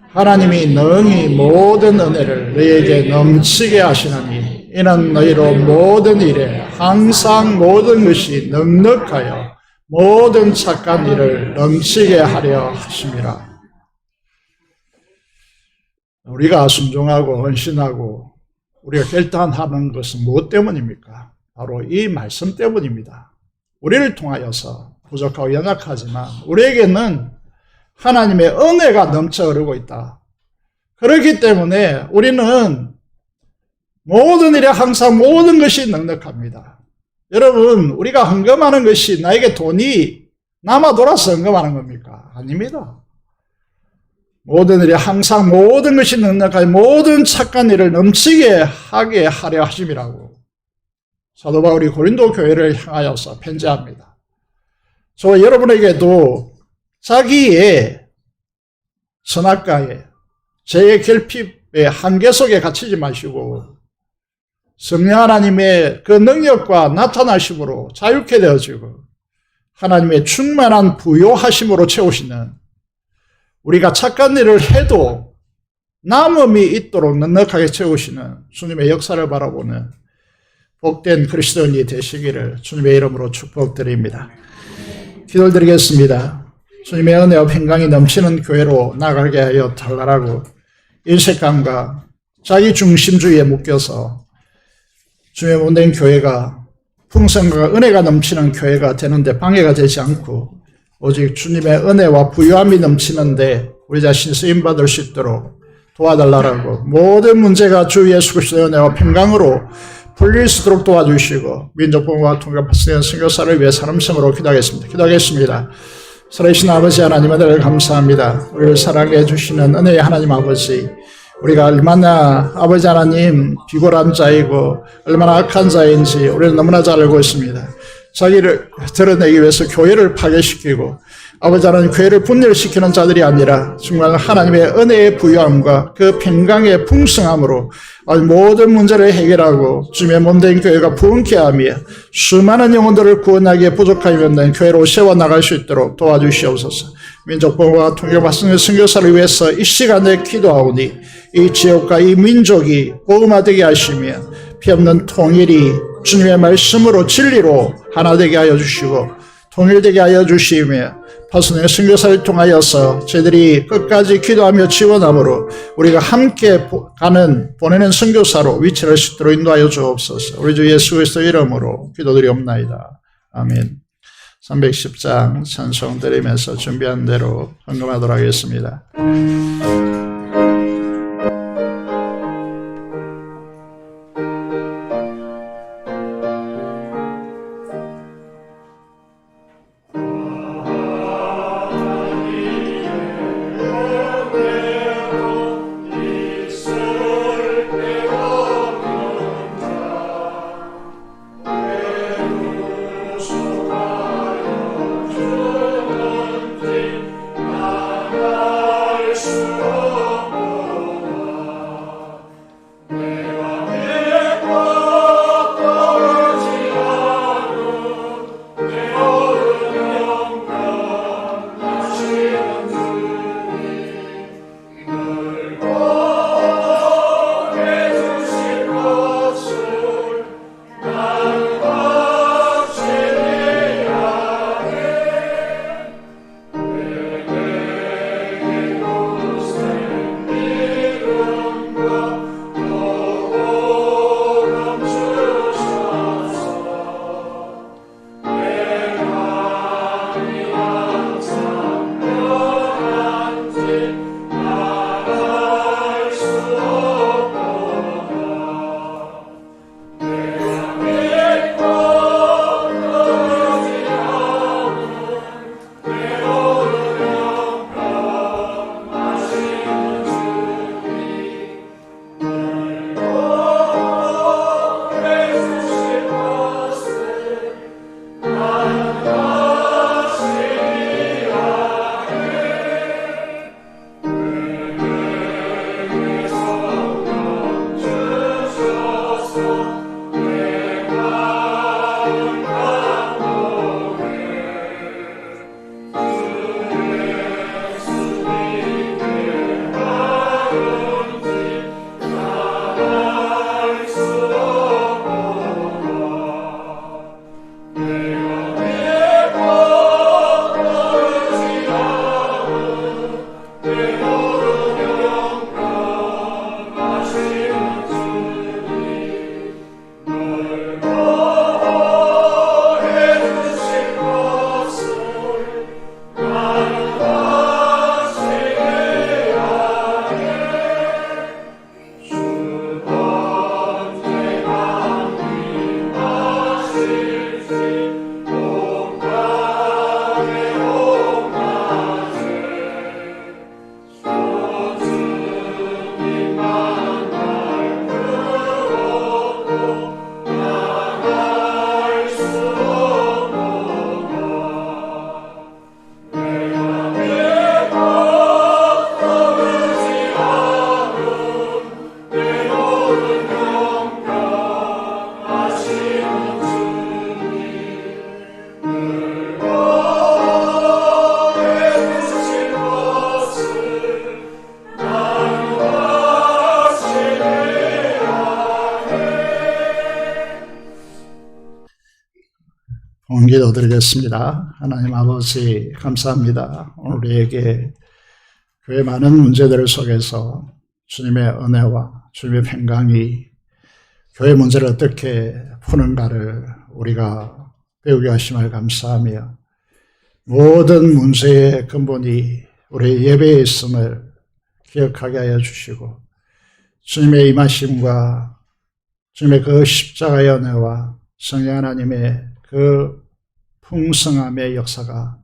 하나님이 능히 모든 은혜를 너희에게 넘치게 하시나니 이는 너희로 모든 일에 항상 모든 것이 넉넉하여 모든 착한 일을 넘치게 하려 하심이라. 우리가 순종하고 헌신하고 우리가 결단하는 것은 무엇 때문입니까? 바로 이 말씀 때문입니다. 우리를 통하여서 부족하고 연약하지만 우리에게는 하나님의 은혜가 넘쳐 흐르고 있다. 그렇기 때문에 우리는 모든 일에 항상 모든 것이 넉넉합니다. 여러분, 우리가 헌금하는 것이 나에게 돈이 남아 돌아서 헌금하는 겁니까? 아닙니다. 모든 일에 항상 모든 것이 넉넉하여 모든 착한 일을 넘치게 하게 하려 하심이라고 사도 바울이 고린도 교회를 향하여서 편지합니다. 저 여러분에게도 자기의 선악과에 죄의 결핍의 한계 속에 갇히지 마시고 성령 하나님의 그 능력과 나타나심으로 자유케 되어지고 하나님의 충만한 부요하심으로 채우시는, 우리가 착한 일을 해도 남음이 있도록 넉넉하게 채우시는 주님의 역사를 바라보는 복된 그리스도인이 되시기를 주님의 이름으로 축복드립니다. 기도드리겠습니다. 주님의 은혜와 평강이 넘치는 교회로 나가게 하여 달라라고 인색감과 자기중심주의에 묶여서 주의 몸된 교회가 풍성과 은혜가 넘치는 교회가 되는데 방해가 되지 않고 오직 주님의 은혜와 부유함이 넘치는데 우리 자신이 쓰임받을 수 있도록 도와달라고 모든 문제가 주 예수 그리스도의 은혜와 평강으로 풀릴 수 있도록 도와주시고 민족봉과 통합학생 선교사를 위해 사람성으로 기도하겠습니다. 기도하겠습니다. 살아계신 아버지 하나님 아들 감사합니다. 우리를 사랑해 주시는 은혜의 하나님 아버지, 우리가 얼마나 아버지 하나님 비굴한 자이고 얼마나 악한 자인지 우리는 너무나 잘 알고 있습니다. 자기를 드러내기 위해서 교회를 파괴시키고 아버지 하나님 교회를 분열시키는 자들이 아니라 정말 하나님의 은혜의 부유함과 그 평강의 풍성함으로 모든 문제를 해결하고 주님의 몸된 교회가 부흥케 하며 수많은 영혼들을 구원하기에 부족함이 없는 교회로 세워나갈 수 있도록 도와주시옵소서. 민족봉과 통일학생의 선교사를 위해서 이 시간에 기도하오니 이 지역과 이 민족이 복음화되게 하시며 피없는 통일이 주님의 말씀으로 진리로 하나 되게 하여 주시고 통일되게 하여 주시며 파송의 선교사를 통하여서 저희들이 끝까지 기도하며 지원함으로 우리가 함께 보내는 선교사로 위치할 수 있도록 인도하여 주옵소서. 우리 주 예수 그리스도 이름으로 기도드리옵나이다. 아멘. 310장 찬송 드리면서 준비한 대로 헌금하도록 하겠습니다. 기도 드리겠습니다. 하나님 아버지 감사합니다. 오늘 우리에게 교회 많은 문제들 속에서 주님의 은혜와 주님의 평강이 교회 문제를 어떻게 푸는가를 우리가 배우게 하심을 감사하며 모든 문제의 근본이 우리 예배에 있음을 기억하게 하여 주시고 주님의 임하심과 주님의 그 십자가의 은혜와 성령 하나님의 그 풍성함의 역사가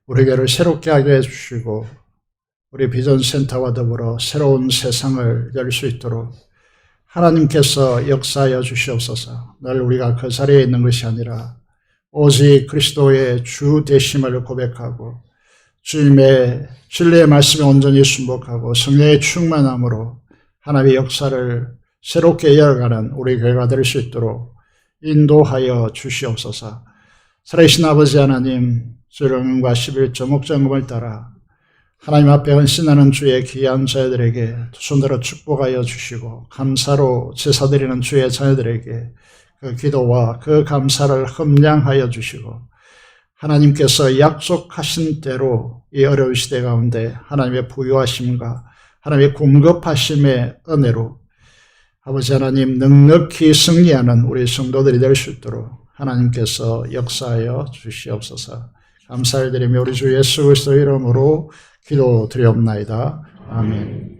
우리 교회를 새롭게 하게 해주시고 우리 비전센터와 더불어 새로운 세상을 열 수 있도록 하나님께서 역사하여 주시옵소서. 늘 우리가 그 자리에 있는 것이 아니라 오직 그리스도의 주 되심을 고백하고 주님의 진리의 말씀에 온전히 순복하고 성령의 충만함으로 하나님의 역사를 새롭게 이어가는 우리 교회가 될 수 있도록 인도하여 주시옵소서. 살아계신 아버지 하나님, 주의 영과 11조 목장금을 따라 하나님 앞에 헌신하는 주의 귀한 자녀들에게 두 손들어 축복하여 주시고 감사로 제사드리는 주의 자녀들에게 그 기도와 그 감사를 흠량하여 주시고 하나님께서 약속하신 대로 이 어려운 시대 가운데 하나님의 부유하심과 하나님의 공급하심의 은혜로 아버지 하나님 넉넉히 승리하는 우리 성도들이 될 수 있도록 하나님께서 역사하여 주시옵소서. 감사를 드리며 우리 주 예수 그리스도의 이름으로 기도드리옵나이다. 아멘.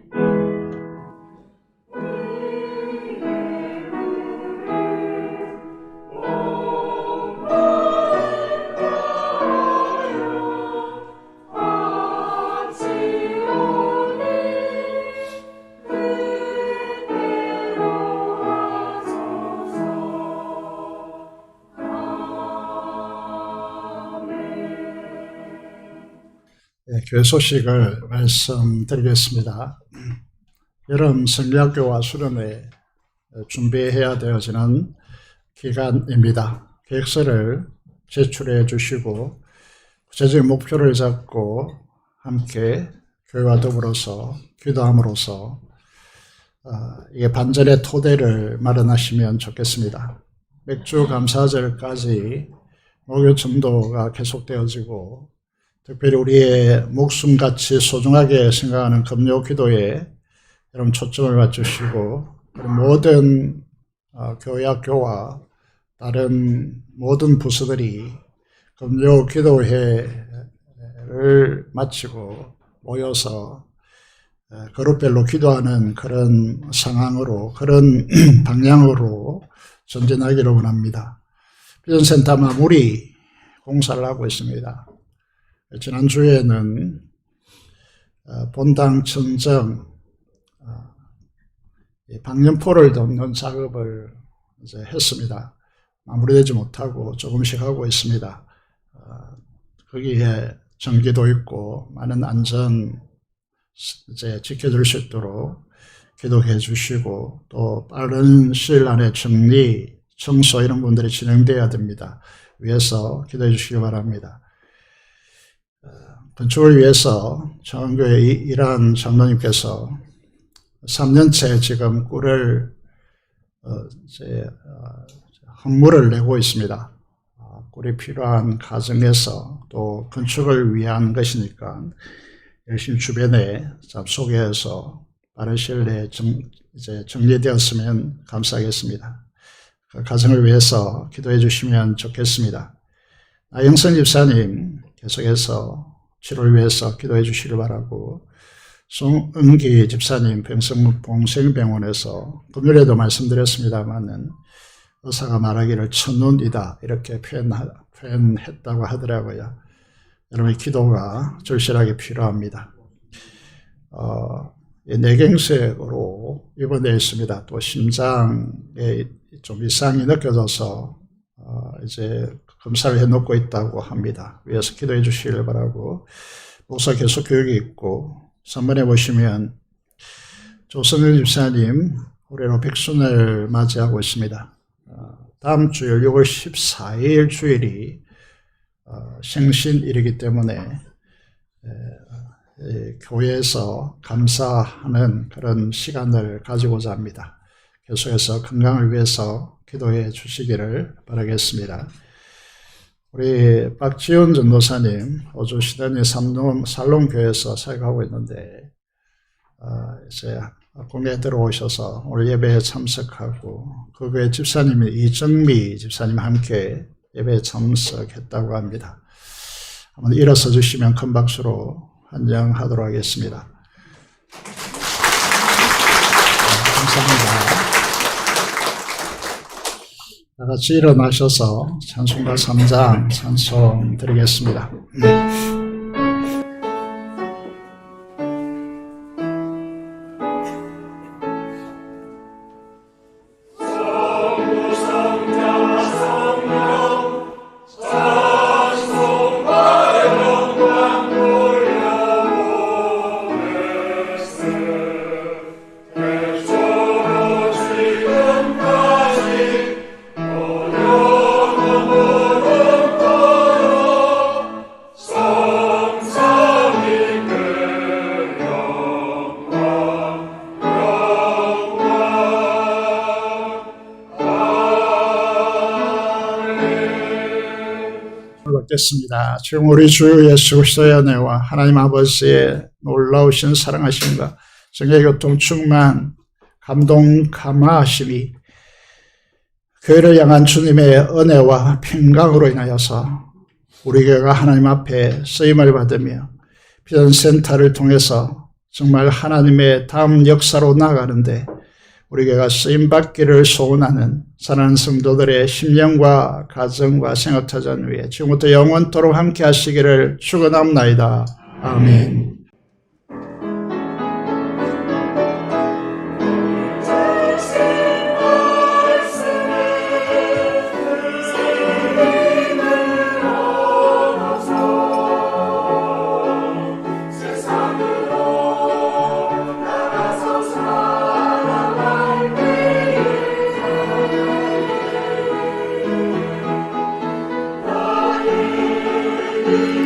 교회 소식을 말씀드리겠습니다. 여름 성리학교와 수련회 준비해야 되어지는 기간입니다. 계획서를 제출해 주시고 구체적인 목표를 잡고 함께 교회와 더불어서 기도함으로써 이게 반전의 토대를 마련하시면 좋겠습니다. 맥주 감사절까지 목요 전도가 계속되어지고 특별히 우리의 목숨같이 소중하게 생각하는 금요 기도에 여러분 초점을 맞추시고 모든 교회 학교와 다른 모든 부서들이 금요 기도회를 마치고 모여서 그룹별로 기도하는 그런 상황으로 그런 방향으로 전진하기를 원합니다. 비전센터 마무리 공사를 하고 있습니다. 지난주에는 본당 천정 방연포를 덮는 작업을 이제 했습니다. 마무리되지 못하고 조금씩 하고 있습니다. 거기에 전기도 있고 많은 안전 이제 지켜줄 수 있도록 기도해 주시고 또 빠른 시일 안에 정리, 청소 이런 분들이 진행돼야 됩니다. 위해서 기도해 주시기 바랍니다. 건축을 위해서 청원교회 일한 장로님께서 3년째 지금 꿀을 헌물을 내고 있습니다. 꿀이 필요한 가정에서 또 건축을 위한 것이니까 열심히 주변에 소개해서 빠른 시일 내에 이제 정리되었으면 감사하겠습니다. 그 가정을 위해서 기도해 주시면 좋겠습니다. 나영선 집사님 계속해서 치료를 위해서 기도해 주시길 바라고 송은기 집사님 봉생병원에서 금요일에도 말씀드렸습니다만은 의사가 말하기를 첫눈이다 이렇게 표현했다고 하더라고요. 여러분의 기도가 절실하게 필요합니다. 뇌경색으로 입원되어 있습니다. 또 심장에 좀 이상이 느껴져서 이제 검사를 해놓고 있다고 합니다. 위에서 기도해 주시길 바라고 목사 계속 교육이 있고 3번에 보시면 조성일 집사님 올해로 100순을 맞이하고 있습니다. 다음 주일 6월 14일 주일이 생신일이기 때문에 교회에서 감사하는 그런 시간을 가지고자 합니다. 계속해서 건강을 위해서 기도해 주시기를 바라겠습니다. 우리 박지훈 전도사님 호주 시드니 살롱교회에서 사역하고 있는데 이제 국내에 들어오셔서 오늘 예배에 참석하고 그 교회 집사님이 이정미 집사님 함께 예배에 참석했다고 합니다. 한번 일어서 주시면 큰 박수로 환영하도록 하겠습니다. 감사합니다. 다 같이 일어나셔서 찬송가 3장 찬송 드리겠습니다. 받겠습니다. 지금 우리 주 예수 그리스도의 은혜와 하나님 아버지의 놀라우신 사랑하심과 성의 교통 충만 감동 감화하심이 교회를 향한 주님의 은혜와 평강으로 인하여서 우리 교회가 하나님 앞에 쓰임을 받으며 비전센터를 통해서 정말 하나님의 다음 역사로 나아가는데 우리 교회가 쓰임받기를 소원하는 사랑하는 성도들의 심령과 가정과 생업타전 위에 지금부터 영원토록 함께 하시기를 축원합나이다. 아멘. 주